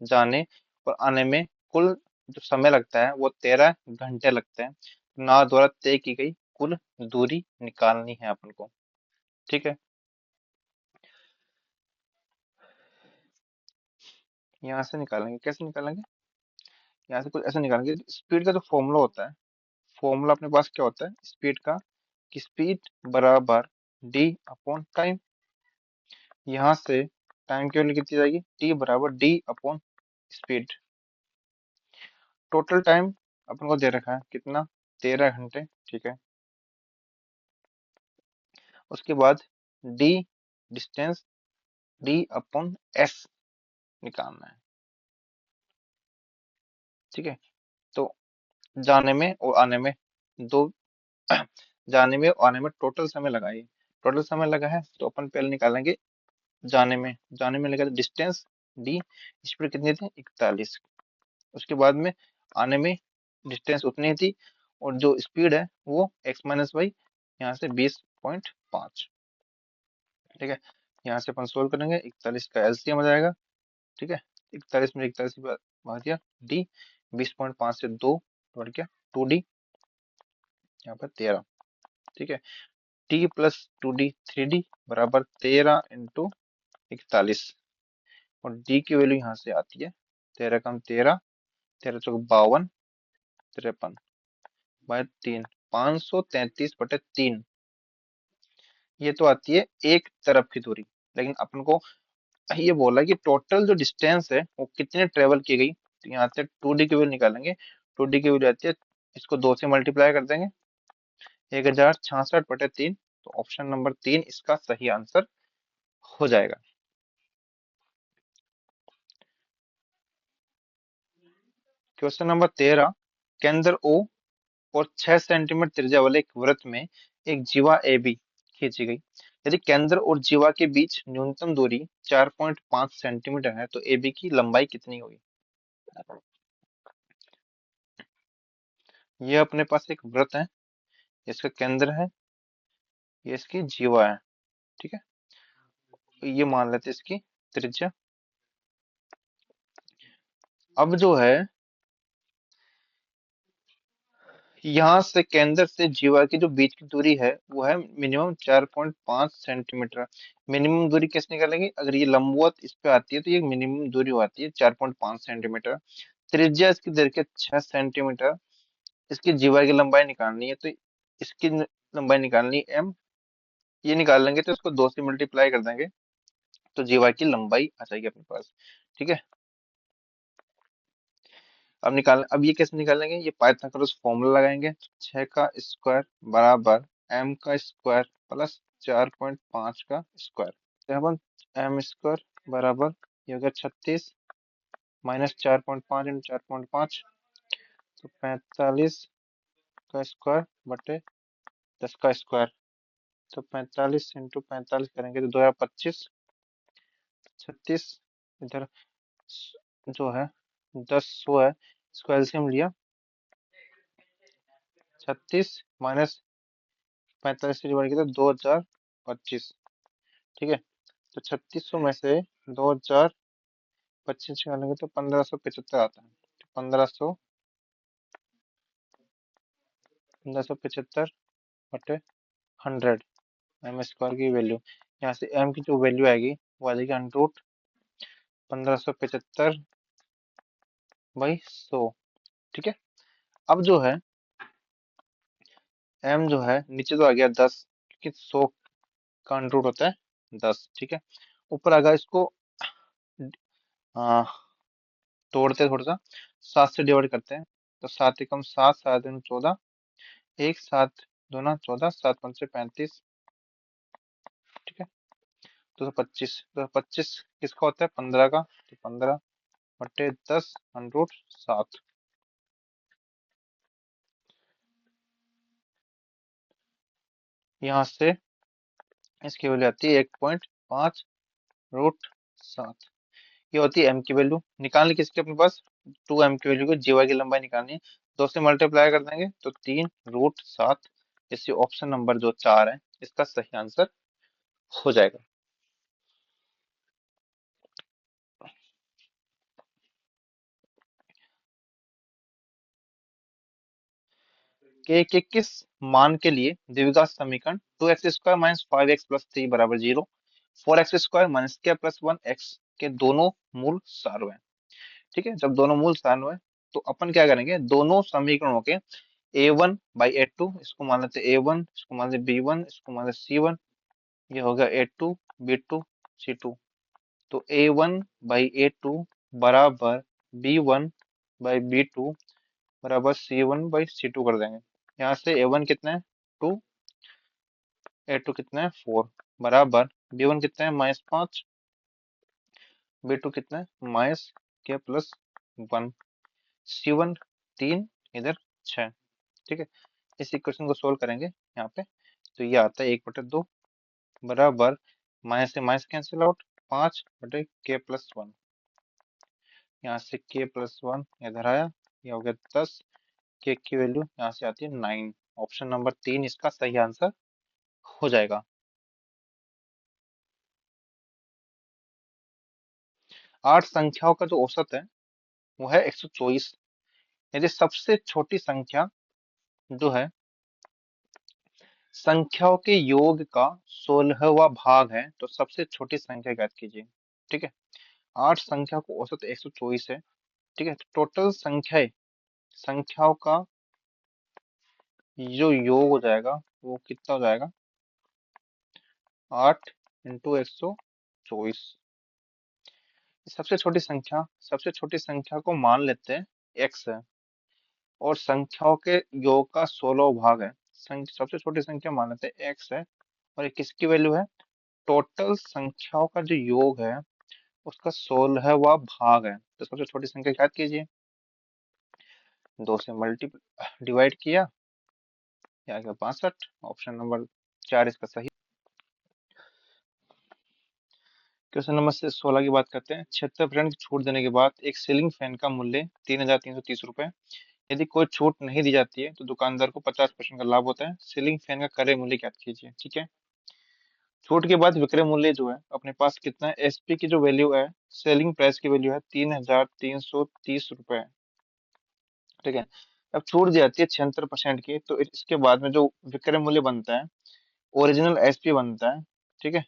जाने और आने में कुल जो समय लगता है वो 13 घंटे लगते हैं। नाव द्वारा तय की गई कुल दूरी निकालनी है अपन को। ठीक है, यहाँ से निकालेंगे, कैसे निकालेंगे, यहाँ से कुछ ऐसे निकालेंगे। स्पीड का जो फॉर्मूला होता है, फॉर्मूला अपने पास क्या होता है स्पीड का, कि स्पीड बराबर डी अपॉन टाइम। यहाँ से टाइम की वैल्यू कितनी जाएगी, टी बराबर D upon speed. Total time अपन को दे रखा है कितना, 13 घंटे, ठीक है। उसके बाद D distance, D upon S निकालना है, ठीक है। तो जाने में और आने में दो जाने में और आने में टोटल समय लगा है, टोटल समय लगा है, तो अपन पहले निकालेंगे जाने में लगा डिस्टेंस डी, स्पीड कितनी थी 41। उसके बाद में आने में डिस्टेंस उतनी थी, और जो स्पीड है वो एक्स माइनस वाई, यहाँ से 20.5, ठीक है। यहाँ से अपन सोल्व करेंगे, 41 का एलसीएम आ जाएगा, ठीक है। 41 में 41 भाग दिया, डी 20.5 से 2 बढ़ गया 2D, यहाँ पर 13, ठीक है। टी प्लस 2D 3D बराबर 13 × 41, और डी की वैल्यू यहाँ से आती है 13 × 13, 13×52 53 बाय 3, 533/3। ये तो आती है एक तरफ की दूरी, लेकिन अपन को ये बोला कि टोटल जो डिस्टेंस है वो कितने ट्रेवल की गई, तो यहाँ से 2D की वैल्यू निकालेंगे। 2D की वैल्यू आती है, इसको 2 से मल्टीप्लाई कर देंगे, 1066/3, तो ऑप्शन नंबर 3 इसका सही आंसर हो जाएगा। क्वेश्चन नंबर 13, केंद्र O और 6 सेंटीमीटर त्रिज्या वाले एक वृत्त में एक जीवा AB खींची गई। यदि केंद्र और जीवा के बीच न्यूनतम दूरी 4.5 सेंटीमीटर है, तो AB की लंबाई कितनी होगी। ये अपने पास एक वृत्त है, इसका केंद्र है, ये इसकी जीवा है, ठीक है। तो ये मान लेते हैं इसकी त्रिज्या। अब जो है यहाँ से केंद्र से जीवा की जो बीच की दूरी है वो है मिनिमम 4.5 सेंटीमीटर। मिनिमम दूरी कैसे निकालेंगे, अगर ये लंबवत इस पे आती है तो ये मिनिमम दूरी हो आती है 4.5 सेंटीमीटर। त्रिज्या इसकी दे रखी है 6 सेंटीमीटर। इसकी जीवा की लंबाई निकालनी है, तो इसकी लंबाई निकालनी है m, ये निकाल लेंगे तो इसको 2 से मल्टीप्लाई कर देंगे, तो जीवा की लंबाई आ जाएगी अपने पास, ठीक है। अब ये कैसे निकालेंगे, ये पाइथागोरस फॉर्मूला लगाएंगे, 6 का स्क्वायर बराबर m का स्क्वायर प्लस 4.5 का स्क्वायर। यहाँ पर एम स्क्वायर बराबर ये हो गया 36 माइनस 4.5 इंटू 4.5, तो 45 का स्क्वायर बटे 10 का स्क्वायर, तो 45 इंटू 45 करेंगे तो 2025, 36 इधर जो है 10 100 है, इसको एलसीएम लिया, 36 माइनस 45 से डिवाइड किया तो 2025, ठीक है। तो 3600 में से 2025 निकालेंगे तो 1575 आता है, तो 1575 बटे 100 एम स्क्वायर की वैल्यू, यहाँ से एम की जो वैल्यू आएगी वो आ जाएगी अंडर रूट 1575/100, ठीक है। अब जो है एम जो है नीचे तो आ गया 10, क्योंकि 100 का अंडर रूट होता है 10, ठीक है। ऊपर अगर इसको आ, तोड़ते हैं थोड़ा सा, 7 से डिवाइड करते हैं, तो 7 एकम 7, 7 दूनी 14, 1 7 दूना 14, 7 पंचे 35, ठीक है। 225, 225 किसका होता है 15 का, तो 15/10 अंडर रूट 7। यहाँ से इसकी वैल्यू आती है 1.5 रूट 7। ये होती है एम की वैल्यू, निकालनी किसकी अपने पास 2m की वैल्यू को, जीवा की लंबाई निकालनी है, 2 से मल्टीप्लाई कर देंगे तो 3 रूट 7, इससे ऑप्शन नंबर जो 4 है इसका सही आंसर हो जाएगा। के किस मान के लिए द्विघात समीकरण 2x² माइनस 5x प्लस 3 बराबर 0, 4x² minus k plus 1x के दोनों मूल सार हैं, ठीक है। जब दोनों मूल सार हैं तो अपन क्या करेंगे, दोनों समीकरणों के a1/a2, इसको मान लेते a1, इसको मान लेते b1, इसको मान लेते c1, ये हो गया a2 b2 c2, तो A1/A2 बराबर B1/B2 बराबर C1/C2 कर देंगे। यहाँ से A1 कितना है 2, A2 कितना है 4 बराबर B1 कितना है -5, B2 कितना है -k+1, C1 3, इधर 6। ठीक है, इस इक्वेशन को सोल्व करेंगे यहाँ पे, तो ये आता है 1/2 बराबर माइनस से माइनस कैंसिल आउट, 5/k+1। यहाँ से k+1 इधर आया, ये हो गया 10, k की वैल्यू यहाँ से आती है 9। ऑप्शन नंबर 3 इसका सही आंसर हो जाएगा। 8 संख्याओं का जो औसत है वो है 124। यदि सबसे छोटी संख्या जो है संख्याओं के योग का 16वां भाग है, तो सबसे छोटी संख्या ज्ञात कीजिए। ठीक है, 8 संख्या को औसत 124 है। ठीक है, तो टोटल संख्याओं का जो योग हो जाएगा वो कितना हो जाएगा, 8 × 124। सबसे छोटी संख्या को मान लेते हैं x है, और संख्याओं के योग का 16वां भाग है। सबसे छोटी संख्या मान लेते हैं x है, और ये किसकी वैल्यू है, टोटल संख्याओं का जो योग है उसका 16वां भाग है। तो सबसे छोटी संख्या याद कीजिए, 2 से मल्टीप्लाई डिवाइड किया, या 62। ऑप्शन नंबर 4 इसका सही। क्वेश्चन नंबर 16 की बात करते हैं। 76% की छूट देने के बाद एक सीलिंग फैन का मूल्य 3,330 रुपए। यदि कोई छूट नहीं दी जाती है तो दुकानदार को 50% का लाभ होता है। सीलिंग फैन का क्रय मूल्य ज्ञात कीजिए। ठीक है, छूट के बाद विक्रय मूल्य जो है अपने पास कितना है, एसपी की जो वैल्यू है, सेलिंग प्राइस की वैल्यू है 3,330 रुपए। ठीक है, अब छूट दी जाती है 76% की, तो इसके बाद में जो विक्रय मूल्य बनता है, ओरिजिनल एसपी बनता है। ठीक है,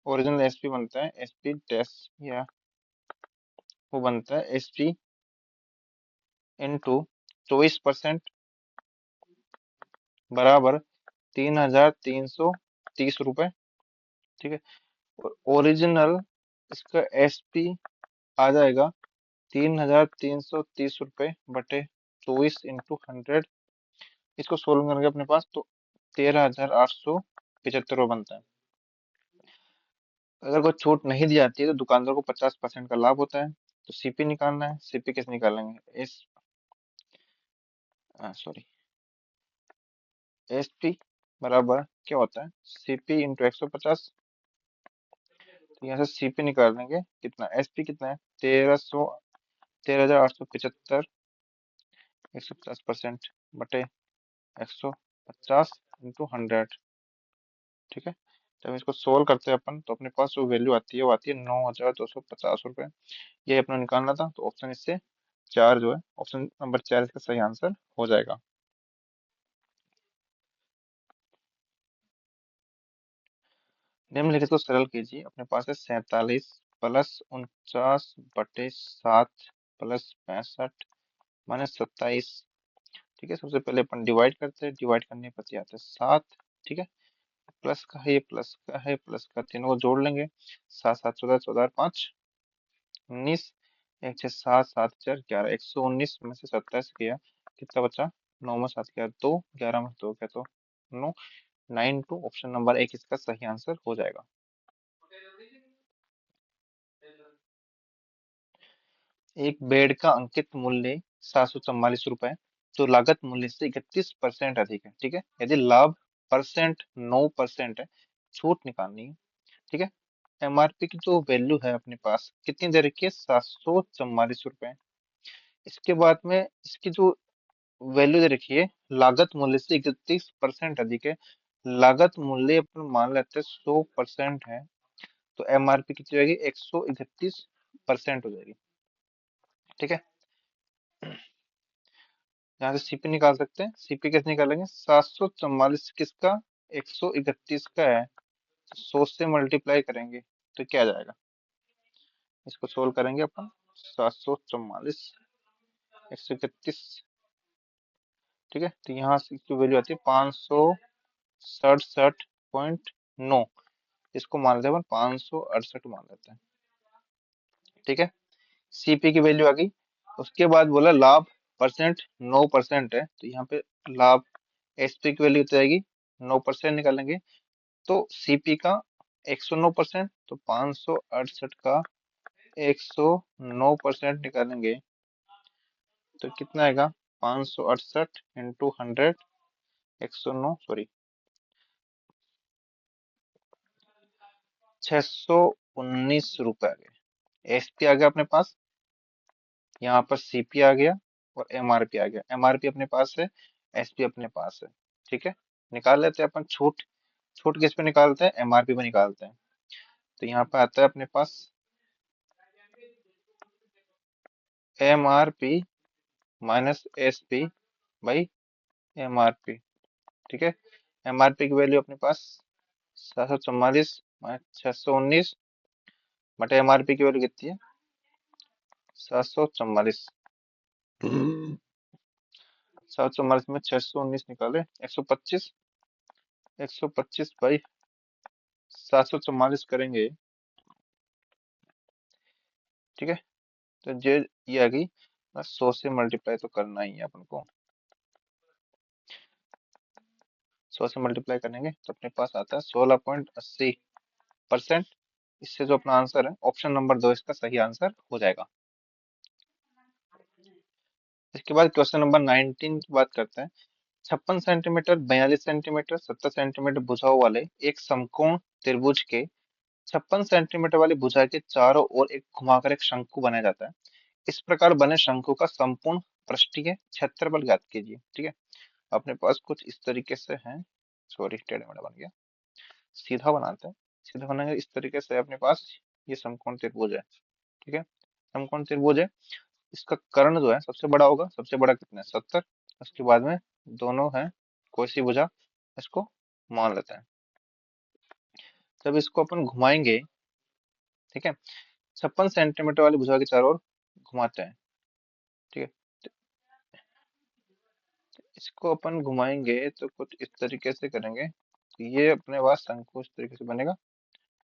ओरिजिनल एसपी बनता है एसपी डैश, या वो बनता है एसपी इंटू 24% बराबर 3,330 रुपए। ठीक है, और ओरिजिनल इसका एसपी आ जाएगा 3,330 रुपए बटे 24 × 100। इसको सोल्व करके अपने पास तो 13,875 बनता है। अगर कोई छूट नहीं दी जाती है तो दुकानदार को 50% का लाभ होता है। तो सीपी निकालना है, सीपी कैसे निकालेंगे, एस सॉरी एसपी बराबर क्या होता है, सीपी इंटू 150। तो यहाँ से सीपी निकाल देंगे, कितना एसपी कितना है, 13,875, 150% बटे 150 × 100। ठीक है, जब इसको सोल्व करते हैं अपन तो अपने पास जो वैल्यू आती है वो आती है 9,250 रुपये। ये अपना निकालना था, तो ऑप्शन इससे 4 जो है, ऑप्शन नंबर 4 इसका सही आंसर हो जाएगा। निम्नलिखित को सरल कीजिए। अपने पास है 47 प्लस 49/7 प्लस 65 माइनस 27। ठीक है, सबसे पहले अपन डिवाइड करते हैं, डिवाइड करने पर आता है 7। ठीक है, प्लस का है, प्लस का है, प्लस का, तीनों को जोड़ लेंगे, 7 7 14, 14 5 19, 1 6 7 7 4 11, 119 में से 27 किया, कितना बचा, 9 में 7 किया 2, 11 में 2 किया तो 9, 9 2। ऑप्शन नंबर 1 इसका सही आंसर हो जाएगा। एक बेड का अंकित मूल्य 744 रुपए, जो लागत मूल्य से 31% अधिक है। ठीक है, यदि लाभ परसेंट 9% है, छूट निकालनी है। ठीक है, एमआरपी की जो वैल्यू है अपने पास कितनी दे रखी है, 744 रुपए। इसके बाद में इसकी जो वैल्यू दे रखी है, लागत मूल्य से 31% अधिक है। लागत मूल्य अपन मान लेते हैं 100% है, तो एमआरपी कितनी हो जाएगी, 131% हो जाएगी। ठीक है, यहाँ से सीपी निकाल सकते हैं। सीपी कैसे निकालेंगे, 744 किसका, 131 का है, 100 से मल्टीप्लाई करेंगे तो क्या आ जाएगा, इसको सोल्व करेंगे अपन, 744 131। ठीक है, तो यहाँ से की वैल्यू आती है 567.9। इसको मान लेते हैं अपन 568 मान लेते हैं। ठीक है, सीपी की वैल्यू आ गई। उसके बाद बोला लाभ परसेंट, 9% है, तो यहाँ पे लाभ एसपी की वैल्यू कितनी आएगी, 9% निकालेंगे। तो सीपी का 109%, तो 568 का 109% निकालेंगे तो कितना आएगा, 568 × 100, 109 सॉरी 619 रुपए आ गए। एसपी आ गया अपने पास, यहाँ पर सीपी आ गया और एमआरपी आ गया। एमआरपी अपने पास है, एसपी अपने पास है। ठीक है, निकाल लेते हैं अपन। छूट, छूट किस पे निकालते हैं, एमआरपी पे निकालते हैं। तो यहाँ पे आता है अपने पास MRP minus SP by MRP. ठीक है, एमआरपी की वैल्यू अपने पास 744 माइनस 619 बटे एमआरपी की वैल्यू कितनी है, 744। 744 में 619 निकाले, 125। 125 बाई 744 करेंगे। ठीक है, तो ये आ गई। बस 100 से मल्टीप्लाई तो करना ही है अपन को। 100 से मल्टीप्लाई करेंगे तो अपने पास आता है 16.80%। इससे जो अपना आंसर है ऑप्शन नंबर 2 इसका सही आंसर हो जाएगा। इसके बाद क्वेश्चन नंबर 19 की बात करते हैं। 56 सेंटीमीटर, 42 सेंटीमीटर, 70 सेंटीमीटर भुजाओं वाले एक समकोण त्रिभुज के 56 सेंटीमीटर वाली भुजा के चारों ओर एक घुमाकर एक शंकु बनाया जाता है। इस प्रकार बने शंकु का संपूर्ण पृष्ठीय क्षेत्रफल ज्ञात कीजिए। ठीक है, अपने पास कुछ इस तरीके से है, सॉरी टेढ़ा मेढ़ा बन गया, सीधा बनाते हैं। सीधा बनाएंगे इस तरीके से अपने पास ये समकोण त्रिभुज है। ठीक है, समकोण त्रिभुज है। इसका कर्ण जो है सबसे बड़ा होगा, सबसे बड़ा कितना है, 70। उसके बाद में दोनों है कोई सी भुजा, इसको मान लेते हैं। जब इसको अपन घुमाएंगे, ठीक है, 56 सेंटीमीटर वाली भुजा के चारों ओर घुमाते हैं। ठीक है, तो इसको अपन घुमाएंगे तो कुछ इस तरीके से करेंगे, तो ये अपने पास शंकु इस तरीके से बनेगा।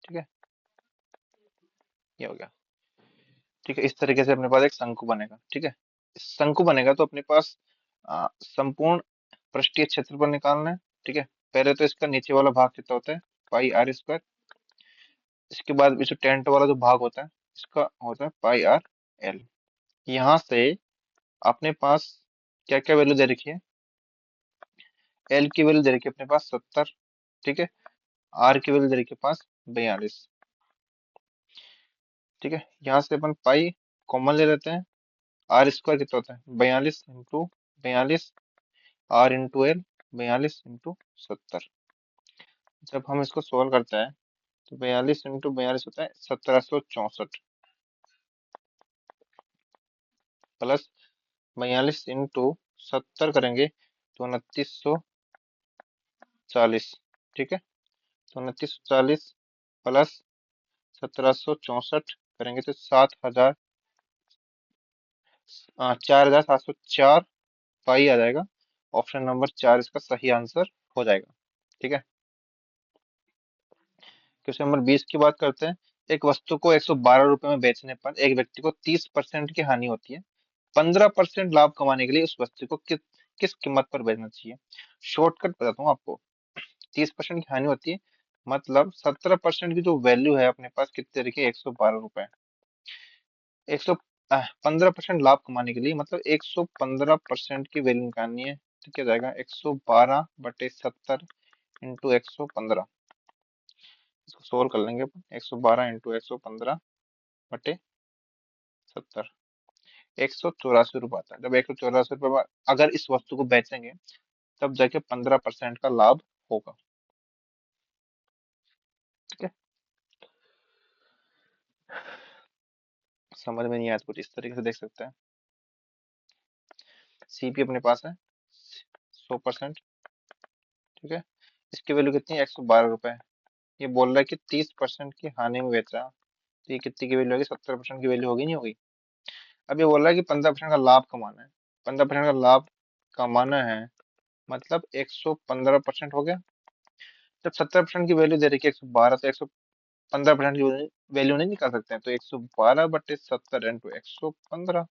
ठीक है, ये हो गया। ठीक है, इस तरीके से अपने पास एक शंकु बनेगा। ठीक है, शंकु बनेगा तो अपने पास संपूर्ण पृष्ठीय क्षेत्रफल निकालना है। ठीक है, पहले तो इसका नीचे वाला भाग कितना होता है, πr²। इसके बाद ये जो टेंट वाला जो भाग होता है इसका होता है πr_l। यहाँ से अपने पास क्या क्या वैल्यू दे रखी है, एल की वैल्यू दे रखी है अपने पास 70। ठीक है, आर की वैल्यू दे रखी है पास 42। ठीक है, यहाँ से अपन पाई कॉमन ले लेते हैं। आर स्क्वायर कितना होता है, 42 × 42, आर इंटू एल, 42 × 70। जब हम इसको सोल्व करते हैं तो 42 × 42 होता है 1764, प्लस 42 × 70 करेंगे तो 2940। ठीक है, तो 2940 प्लस 1764 करेंगे तो 4704 पाई आ जाएगा। ऑप्शन नंबर 4 इसका सही आंसर हो जाएगा। ठीक है, क्वेश्चन नंबर 20 की बात करते हैं। एक वस्तु को 112 रुपए में बेचने पर एक व्यक्ति को 30% की हानि होती है। 15% लाभ कमाने के लिए उस वस्तु को किस किस कीमत पर बेचना चाहिए। शॉर्टकट बताता हूँ आपको। 30% की हानि होती है मतलब 17% की जो वैल्यू है अपने पास कितने तरीके, 112 रुपए। 115% लाभ कमाने के लिए मतलब 115% की वैल्यू निकालनी है। तो क्या जाएगा, 112/70 × 115। इसको सोल्व कर लेंगे अपन। 112 × 115/70, 184 रुपये आता है। जब 184 रुपये में अगर इस वस्तु को बेचेंगे तब जाके 15% का लाभ होगा। ठीक है, समझ में नहीं आया तो कुछ इस तरीके से देख सकते हैं। सीपी अपने पास है 100%। ठीक है, इसकी वैल्यू कितनी है, 112 रुपए। ये बोल रहा है कि 30% की हानि में बेच रहा है, तो ये कितनी की वैल्यू होगी, 70% की वैल्यू होगी नहीं होगी। अब ये बोल रहा है कि 15% का लाभ कमाना है। 15% का लाभ कमाना है मतलब 115% हो गया। जब 70% की वैल्यू दे रखी है 112, तो 15% की वैल्यू नहीं निकाल सकते हैं, तो 112/70 इंटू 115,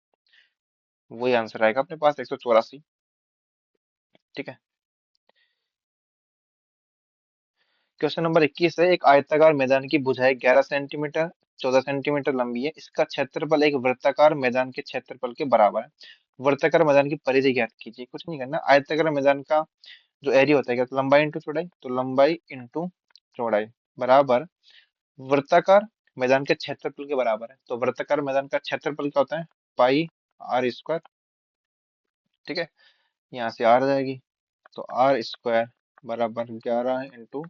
वही आंसर आएगा अपने पास 184। ठीक है। क्वेश्चन नंबर 21 है, एक आयताकार मैदान की भुजाएं 11 सेंटीमीटर 14 सेंटीमीटर लंबी है, इसका क्षेत्रफल एक वृत्ताकार मैदान के क्षेत्रफल के बराबर है। वृत्ताकार मैदान की परिधि ज्ञात कीजिए। कुछ नहीं करना, आयताकार मैदान का जो एरिया होता है क्या, तो लंबाई इंटू चौड़ाई, तो लंबाई इंटू चौड़ाई बराबर वृत्ताकार मैदान के क्षेत्रफल के बराबर है। तो वृत्ताकार मैदान का क्षेत्रफल क्या होता है, पाई आर स्क्वायर। ठीक है, यहाँ से आर आ जाएगी, तो आर स्क्वायर बराबर 11 इंटू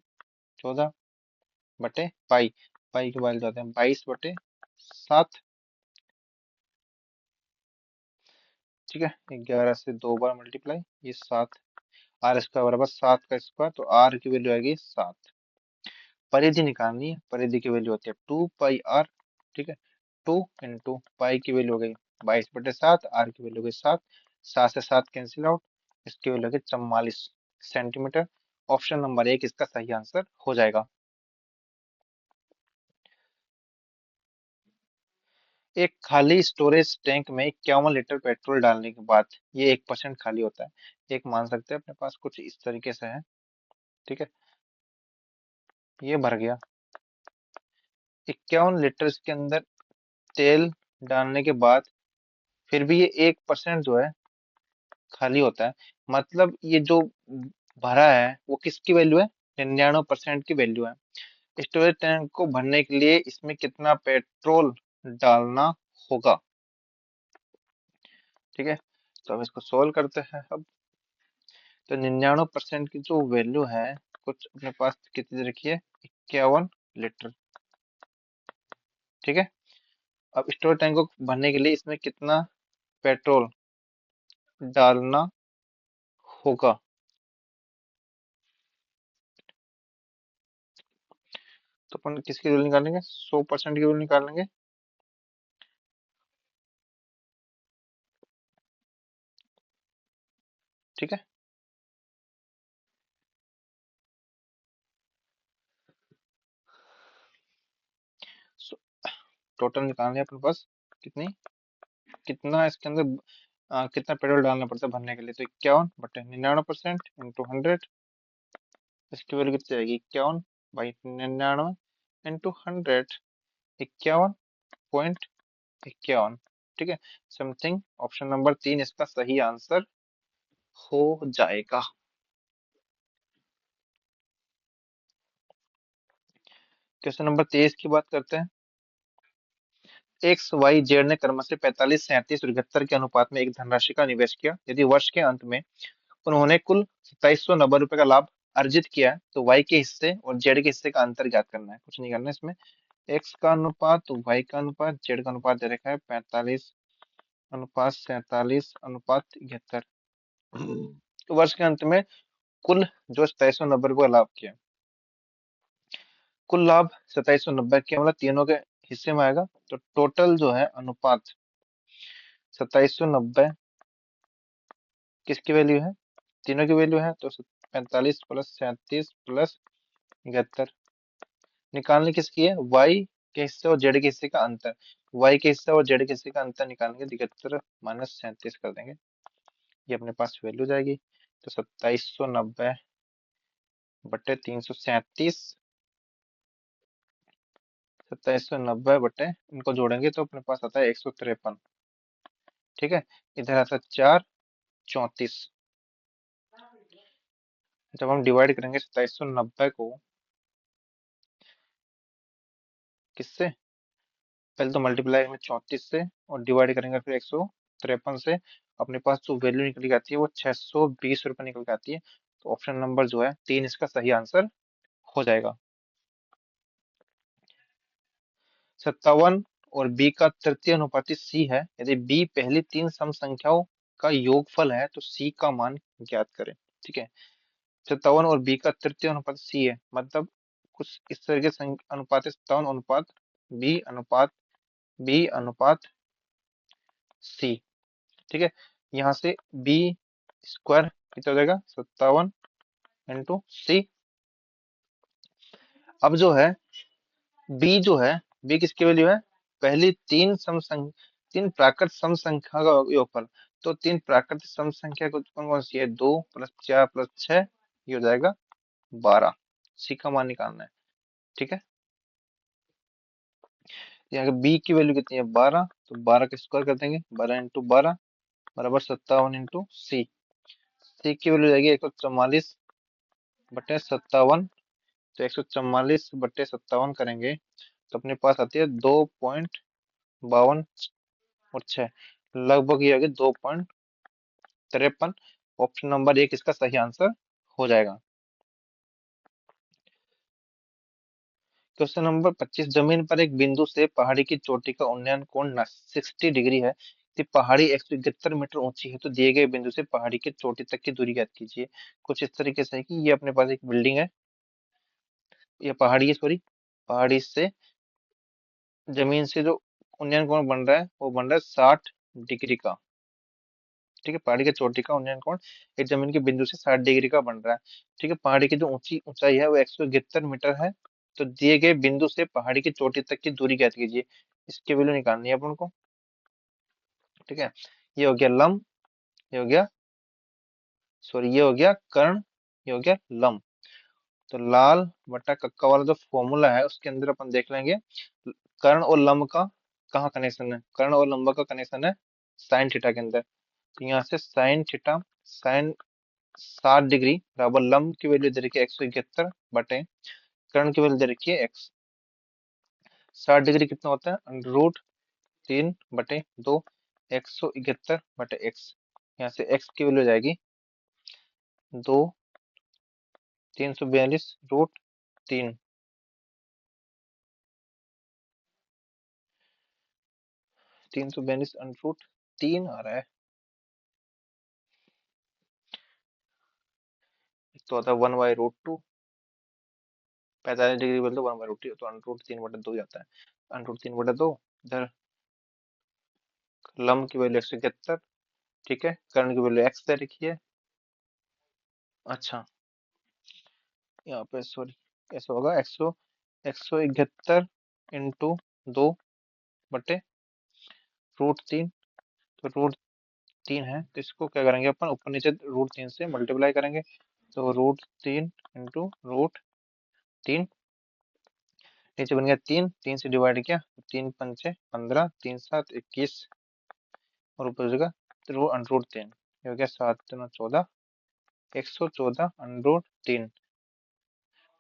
14 बटे पाई। पाई के वैल्यू जाते हैं 22/7। ठीक है, 11 से 2 बार मल्टीप्लाई, ये 7। आर स्क्वायर बराबर 7 का स्क्वायर, तो आर की वैल्यू आएगी 7। परिधि निकालनी है, परिधि की वैल्यू होती है 2 पाई आर। ठीक है, 2 इंटू पाई की वैल्यू हो गई 22/7, आर की वैल्यू हो गई 7। 7 से 7 कैंसिल आउट, इसकी वैल्यू हो गई 44 सेंटीमीटर। ऑप्शन नंबर 1 इसका सही आंसर हो जाएगा। एक खाली स्टोरेज टैंक में 51 लीटर पेट्रोल डालने के बाद ये 1% खाली होता है। एक मान सकते हैं अपने पास कुछ इस तरीके से है। ठीक है, ये भर गया 51 लीटर, इसके अंदर तेल डालने के बाद फिर भी ये 1% जो है खाली होता है। मतलब ये जो भरा है वो किसकी वैल्यू है, 99% की वैल्यू है। स्टोरेज टैंक को भरने के लिए इसमें कितना पेट्रोल डालना होगा। ठीक है, तो अब इसको सोल्व करते हैं। अब तो 99% की जो वैल्यू है, कुछ अपने पास कितनी रखी है, 51 लीटर। ठीक है, अब स्टोरेज टैंक को भरने के लिए इसमें कितना पेट्रोल डालना होगा। तो अपन किसकी वैल्यू निकालेंगे, 100% की वैल्यू निकालेंगे। ठीक है, टोटल निकालने अपने पास कितनी, कितना इसके अंदर कितना पेट्रोल डालना पड़ता है भरने के लिए, तो 51/99% इंटू 100। इसकी वैल्यू कितनी आएगी, 51/99 इंटू 100, 51.51। ठीक है, समथिंग ऑप्शन नंबर 3 इसका सही आंसर हो जाएगा। क्वेश्चन नंबर 23 की बात करते हैं। एक्स वाई जेड ने क्रमशः 45 37 और 71 के अनुपात में एक धनराशि का निवेश किया। यदि वर्ष के अंत में उन्होंने कुल 2790 रुपए का लाभ अर्जित किया है, तो वाई के हिस्से और जेड के हिस्से का अंतर ज्ञात करना है। कुछ नहीं करना इसमें, एक्स का अनुपात वाई का अनुपात जेड का अनुपात दे रखा है 45:47:47 तो वर्ष के अंत में कुल जो 2790 रुपए का लाभ किया, कुल लाभ 2790 के मतलब तीनों के हिस्से में आएगा। तो टोटल जो है अनुपात 2790 किसकी वैल्यू है, तीनों की वैल्यू है, तो 45 प्लस 37 प्लस 71 निकालने किसकी है, वाई के हिस्से और जेड के हिस्से का अंतर। वाई के हिस्से और जेड के हिस्से का अंतर निकालेंगे, 71 - 37 कर देंगे, ये अपने पास वैल्यू जाएगी। तो 2790/337, 2790 इनको जोड़ेंगे तो अपने पास आता है 153। ठीक है, इधर आता है 4 34। जब हम डिवाइड करेंगे 2790 को किससे, पहले तो मल्टीप्लाई में 34 से और डिवाइड करेंगे फिर 153 से, अपने पास जो वैल्यू निकल के आती है वो 620 रुपये निकल के आती है। तो ऑप्शन नंबर जो है 3 इसका सही आंसर हो जाएगा। 57 और बी का तृतीय अनुपाती सी है। यदि बी पहली 3 सम संख्याओं का योगफल है तो सी का मान ज्ञात करें। ठीक है, 57 और बी का तृतीय अनुपात सी है, मतलब कुछ इस तरह के अनुपात है, 57 अनुपात बी अनुपात सी। ठीक है, यहाँ से बी स्क्वायर कितना हो जाएगा, 57 इंटू सी। अब जो है बी जो है, बी किसकी वैल्यू है? पहली तीन प्राकृत सम संख्या का योगफल। तो तीन प्राकृतिक सम संख्या को कौन कौन सी है? 2 + 4 + 6, ये हो जाएगा 12। सी का मान निकालना है। ठीक है, यहाँ बी की वैल्यू कितनी है? 12। तो 12 का स्क्वायर कर देंगे, 12 × 12 बराबर 57 × सी। सी की वैल्यू जाएगी 144/57। तो 144/57 करेंगे तो अपने पास आती है 2.52 और 6, लगभग ये होगी 2.53। ऑप्शन नंबर एक इसका सही आंसर हो जाएगा। क्वेश्चन नंबर 25, जमीन पर एक बिंदु से पहाड़ी की चोटी का उन्नयन कोण 60 डिग्री है। यदि पहाड़ी 171 मीटर ऊंची है तो दिए गए बिंदु से पहाड़ी की चोटी तक की दूरी ज्ञात कीजिए। कुछ इस तरीके से है कि ये अपने पास एक बिल्डिंग है, ये पहाड़ी है, सॉरी, पहाड़ी से जमीन से जो उन्नयन कोण बन रहा है वो बन रहा है 60 डिग्री का। ठीक है, पहाड़ी की चोटी का उन्नयन कोण एक जमीन के बिंदु से 60 डिग्री का बन रहा है। ठीक है, पहाड़ी की जो ऊंचाई है वो 171 मीटर है। तो दिए गए बिंदु से पहाड़ी की चोटी तक की दूरी ज्ञात कीजिए। इसकी वैल्यू निकालनी है अपन को। ठीक है, ये हो गया लंब, ये हो गया, सॉरी, ये हो गया कर्ण, ये हो गया लंब। तो लाल बटा कक्का वाला जो फॉर्मूला है उसके अंदर अपन देख लेंगे कर्ण और लंब का कहाँ कनेक्शन है। कर्ण और लंब का कनेक्शन है साइन थीटा के अंदर। तो यहाँ से साइन थीटा, साइन 60 डिग्री बराबर लंब की वैल्यू दे रखी है 171 बटे कर्ण की वैल्यू दे रखी है एक्स। 60 डिग्री कितना होता है? √3/2, 171/x। यहाँ से x की वैल्यू जाएगी 2, 342 √3। 342 √3 आ रहा है। तो होता है 1/√2। 45 डिग्री बोल तो 1/√2, तो √3/2 जाता है। √3/2 इधर लंब की वैल्यू 171। ठीक है, कर्ण की वैल्यू x दे रखी है। अच्छा, यहाँ पे सॉरी, कैसे होगा? 171 × 2 बटे √3। तो √3 है तो इसको क्या करेंगे अपन, ऊपर नीचे √3 से मल्टीप्लाई करेंगे। तो √3 × √3, नीचे बन गया 3, 3 से डिवाइड किया, 3 × 5 = 15, 3 × 7 = 21 और ऊपर हो जाएगा √3। ये हो गया 7×3 = 14, 114 √3।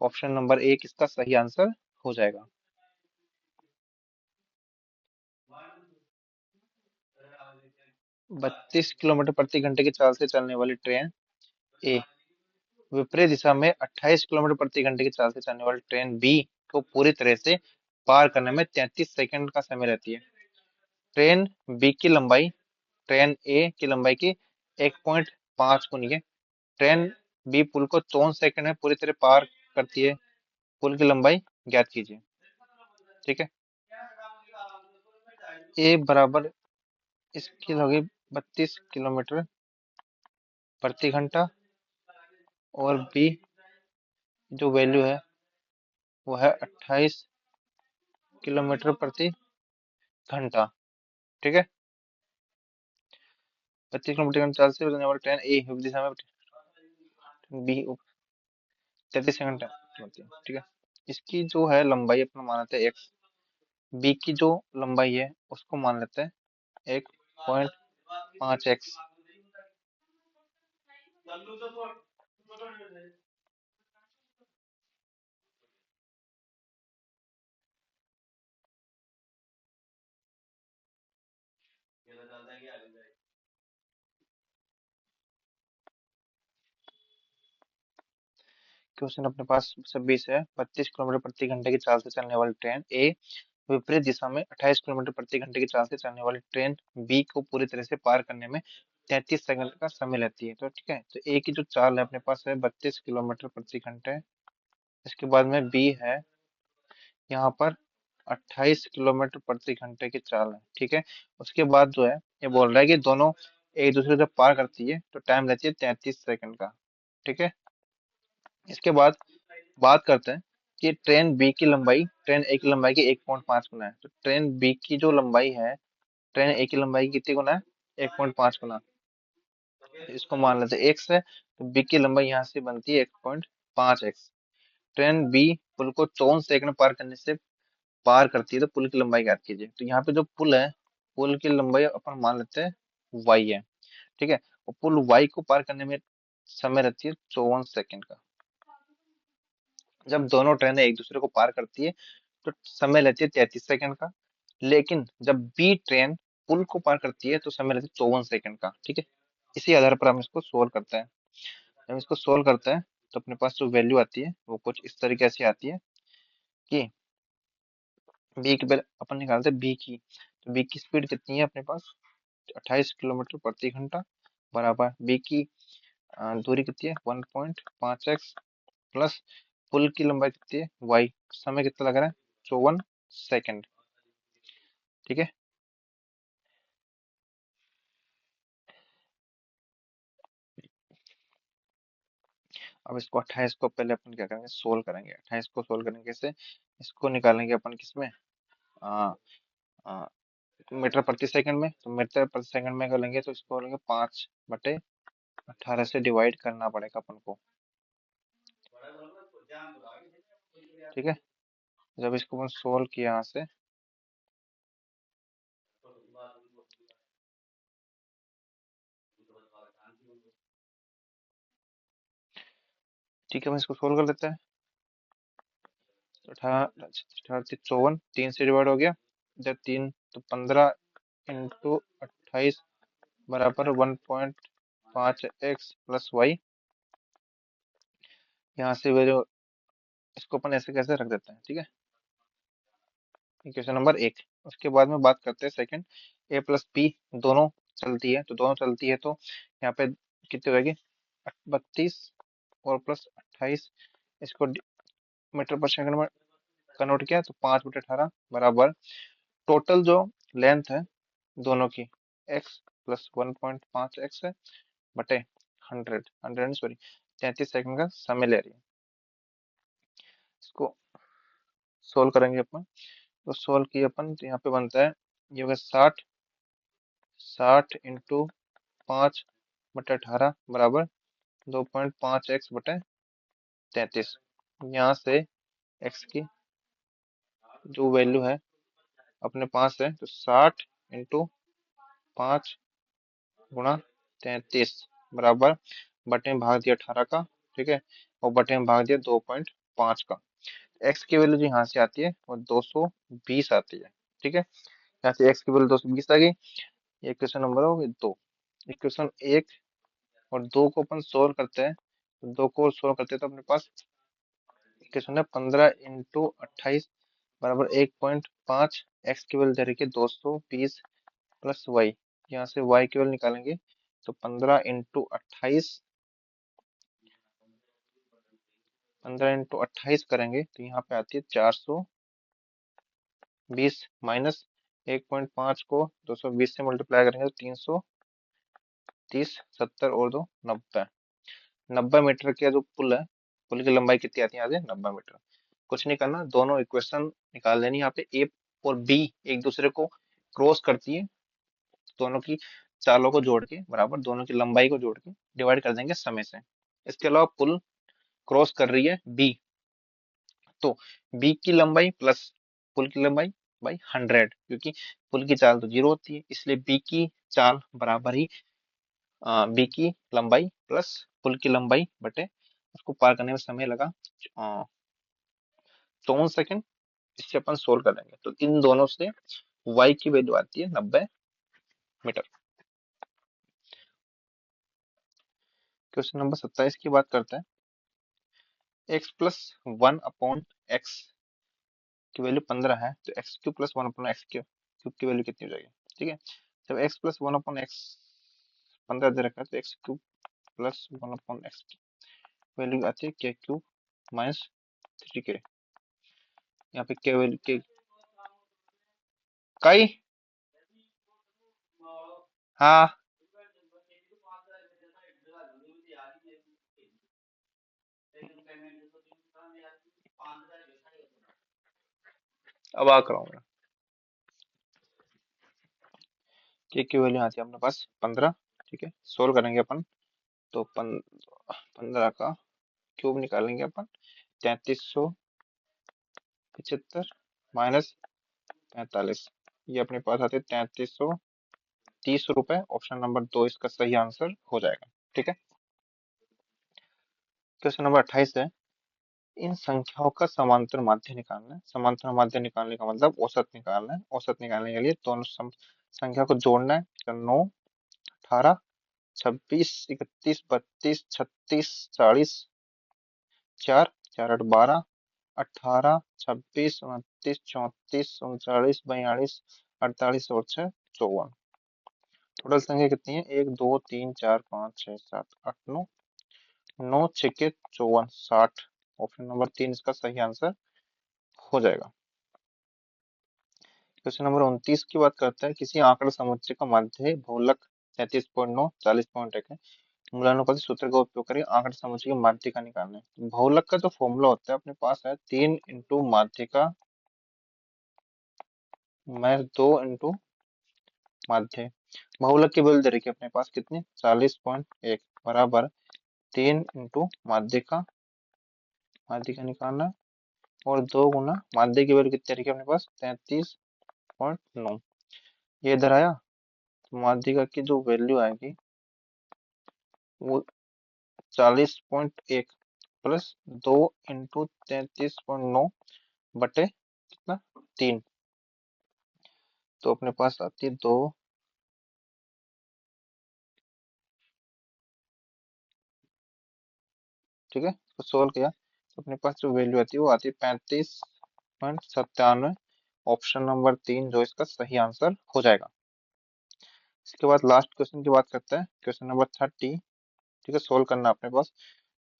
ऑप्शन नंबर एक इसका सही आंसर हो जाएगा। 32 किलोमीटर प्रति घंटे की चाल से चलने वाली ट्रेन ए विपरीत दिशा में 28 किलोमीटर प्रति घंटे की चाल से चलने वाली ट्रेन बी को पूरी तरह से पार करने में 33 सेकंड का समय लेती है। ट्रेन बी की लंबाई ट्रेन ए की लंबाई की 1.5 गुनी है। ट्रेन बी पुल को 54 सेकंड में पूरी तरह पार करती है। पुल की लंबाई ज्ञात कीजिए। ठीक है, ए बराबर इसकी होगी 32 किलोमीटर प्रति घंटा और बी जो वैल्यू है वो है 28 किलोमीटर प्रति घंटा। ठीक है, 32 किलोमीटर चाल से चलने वाली ट्रेन ए विपरीत दिशा में बी 33 सेकंड होती है। ठीक है, इसकी जो है लंबाई अपना मान लेते हैं एक्स, बी की जो लंबाई है उसको मान लेते हैं 1.5x। क्वेश्चन अपने पास 26 है, 32 किलोमीटर प्रति घंटे की चाल से चलने वाली ट्रेन ए विपरीत दिशा में 28 किलोमीटर प्रति घंटे की चाल से चलने वाली ट्रेन बी को पूरी तरह से पार करने में 33 सेकंड का समय लेती है। तो ठीक है, तो ए की जो चाल है अपने पास है 32 किलोमीटर प्रति घंटे। इसके बाद में बी है यहाँ पर 28 किलोमीटर प्रति घंटे की चाल है। ठीक है, उसके बाद जो है ये बोल रहा है कि दोनों एक दूसरे को जब पार करती है तो टाइम लेती है 33 सेकंड का। ठीक है, इसके बाद बात करते हैं कि ट्रेन बी की लंबाई ट्रेन ए की लंबाई की 1.5 गुना है, तो ट्रेन बी की जो लंबाई है ट्रेन ए की लंबाई की कितनी गुना है? 1.5 गुना। तो इसको मान लेते हैं एक्स है, तो बी की लंबाई यहाँ से बनती है 1.5 एक्स। ट्रेन बी पुल को 54 सेकंड पार करने से पार करती है, तो पुल की लंबाई ज्ञात कीजिए। तो यहाँ पे जो पुल है, पुल की लंबाई अपन मान लेते हैं वाई है, ठीक है। और पुल वाई को पार करने में समय रहती है 54 सेकंड का। जब दोनों ट्रेनें एक दूसरे को पार करती है तो समय लेती है 33 सेकंड का। लेकिन जब बी ट्रेन पुल को पार करती है तो समय लेती है 54 सेकंड का, ठीक है। इसी आधार पर हम इसको सोल्व करते हैं। जब इसको सोल्व करते हैं तो अपने पास जो वैल्यू आती है वो कुछ इस तरीके से आती है कि बी की पहले अपन निकालते हैं बी की। तो बी की स्पीड कितनी है अपने पास? 28 किलोमीटर प्रति घंटा, बराबर बी की दूरी कितनी है? 1.5 एक्स, प्लस पुल की लंबाई कितनी है? वाई, समय कितना लग रहा है? 54 सेकंड, ठीक है। अब इसको 28 को पहले अपन क्या करेंगे? सोल्व करेंगे। 28 को सोल्व करेंगे कैसे? इसको निकालेंगे अपन किसमें? आ, आ, मीटर प्रति सेकंड में। तो मीटर प्रति सेकंड में कर लेंगे तो इसको लेंगे 5/18 से डिवाइड करना पड़ेगा अपन को, ठीक है। जब इसको अपन सोल्व किया यहाँ से, ठीक है, हम इसको सोल्व कर लेते हैं। तो 18 18 54, 3 से डिवाइड हो गया। जब 3 तो 15 × 28 बराबर 1.5 एक्स प्लस वाई। यहाँ से वैल्यू इसको अपन ऐसे कैसे रख देते हैं, ठीक है। Equation number 1। उसके बाद में बात करते हैं सेकंड। ए प्लस बी दोनों चलती है, तो दोनों चलती है तो यहाँ पे कितनी होगी? 32 और प्लस 28। इसको मीटर पर सेकंड में कन्वर्ट किया तो 5/18 बराबर टोटल जो लेंथ है दोनों की एक्स प्लस 1.5 एक्स है बटे 100 सॉरी 33 सेकंड का समय ले रही है। इसको सोल्व करेंगे अपन। तो सोल्व किए अपन तो यहाँ पे बनता है ये होगा 60। 60 × 5/18 बराबर 2.5 एक्स बटे 33। यहाँ से एक्स की जो वैल्यू है अपने पास है, तो 60 × 5 × 33 बराबर बटे में भाग दिया 18 का, ठीक है। और बटे में भाग दिया 2.5 का। एक्स की वैल्यू जो यहाँ से आती है वो 220 आती है, ठीक है। यहाँ से एक्स की वैल्यू 220 आ गई। ये क्वेश्चन नंबर हो गया 2। इक्वेशन 1 और 2 को अपन सोल्व करते हैं, तो 2 को सोल्व करते हैं तो अपने पास इक्वेशन है 15 × 28 बराबर 1.5। एक्स की वैल्यू दे रखी है 220 प्लस वाई। यहाँ से वाई की वैल्यू निकालेंगे तो 15 × 28 करेंगे तो यहाँ पे आती है 420 माइनस 1.5 को 220 से मल्टीप्लाई करेंगे तो 330, 70 और 2 90। 90 मीटर का जो पुल है, पुल की लंबाई कितनी आती है? यहाँ से 90 मीटर। कुछ नहीं करना, दोनों इक्वेशन निकाल लेनी। यहाँ पे ए और बी एक दूसरे को क्रॉस करती है, दोनों की चालों को जोड़ के बराबर दोनों की लंबाई को जोड़ के डिवाइड कर देंगे समय से। इसके अलावा पुल क्रॉस कर रही है बी, तो बी की लंबाई प्लस पुल की लंबाई बाई 100, क्योंकि पुल की चाल तो 0 होती है, इसलिए बी की चाल बराबर ही बी की लंबाई प्लस पुल की लंबाई बटे उसको पार करने में समय लगा 54 सेकंड। इससे अपन सोल्व कर लेंगे तो इन दोनों से y की वैल्यू आती है 90 मीटर। क्वेश्चन नंबर 27 की बात करते हैं। एक्स प्लस 1/x की वैल्यू 15 है, तो x cube plus 1/x cube की वैल्यू कितनी हो जाएगी, ठीक है। जब एक्स प्लस 1/x 15 दे रखा है तो एक्स क्यूब प्लस 1/x की वैल्यू आती है के क्यूब माइनस 3k। यहाँ पे के वैल्यू के कई, हाँ, अब आ कराऊंगा के की वैल्यू आती है अपने पास 15। ठीक है, सोल्व करेंगे अपन। तो 15 का क्यूब निकालेंगे अपन। 3375 माइनस 45, ये अपने पास आते 3330 रुपए। ऑप्शन नंबर 2 इसका सही आंसर हो जाएगा। ठीक है, क्वेश्चन नंबर 28 है, इन संख्याओं का समांतर माध्य निकालना है। समांतर माध्य निकालने का मतलब औसत निकालना है। औसत निकालने के लिए दोनों संख्या को जोड़ना है। तो 9, 18, 26, 31, 32, 36, 40, 4, 4, 8, 12, 18, 26, 29, 34, 39, 42, 48 और 6, 54। टोटल संख्या कितनी है? 1, 2, 3, 4, 5, 6, 7, 8, 9। 9 छक्के 54, 60। ऑप्शन नंबर 3 इसका सही आंसर हो जाएगा। क्वेश्चन नंबर 29 की बात करते हैं, किसी आंकड़ा समुच्चय का माध्य बहुलक 33.9, 40.1 है। मूलानुपाती सूत्र का उपयोग करके आंकड़ा समुच्चय के माध्य का निकालना है। बहुलक का जो फॉर्मूला होता है अपने पास है 3 इंटू माध्य का मैं 2 इंटू माध्य। बहुलक की वैल्यू दे रखी है अपने पास कितनी? 40.1 बराबर 3 इंटू माध्य का निकालना है, और 2 गुना माध्य की वैल्यू कितनी रखी है अपने पास? 33.9। ये इधर आया तो माध्यिका की जो वैल्यू आएगी वो 40.1 प्लस 2 इंटू 33.9 बटे कितना? 3। तो अपने पास आती है 2। ठीक है, तो सोल्व किया तो अपने पास जो वैल्यू आती है वो आती है 35.97। ऑप्शन नंबर 3 जो इसका सही आंसर हो जाएगा। इसके बाद लास्ट क्वेश्चन की बात करते हैं, क्वेश्चन नंबर 30। ठीक है, सोल्व करना है अपने पास।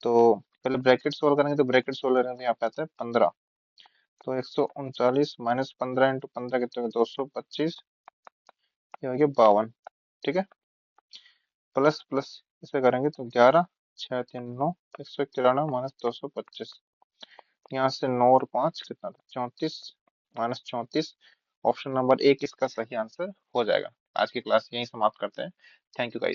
तो पहले ब्रैकेट सोल्व करेंगे, तो ब्रैकेट सोल्व करेंगे तो यहाँ पे आता है 15। तो 139 माइनस 15 इंटू 15 कितने में? 225, ये हो गया 52। ठीक है, प्लस प्लस इसे करेंगे तो 11, 6, 3, 9, 191 माइनस 225। यहाँ से 9 और 5 कितना था? 34 माइनस 34। ऑप्शन नंबर 1 इसका सही आंसर हो जाएगा। आज की क्लास यहीं समाप्त करते हैं। Thank you guys.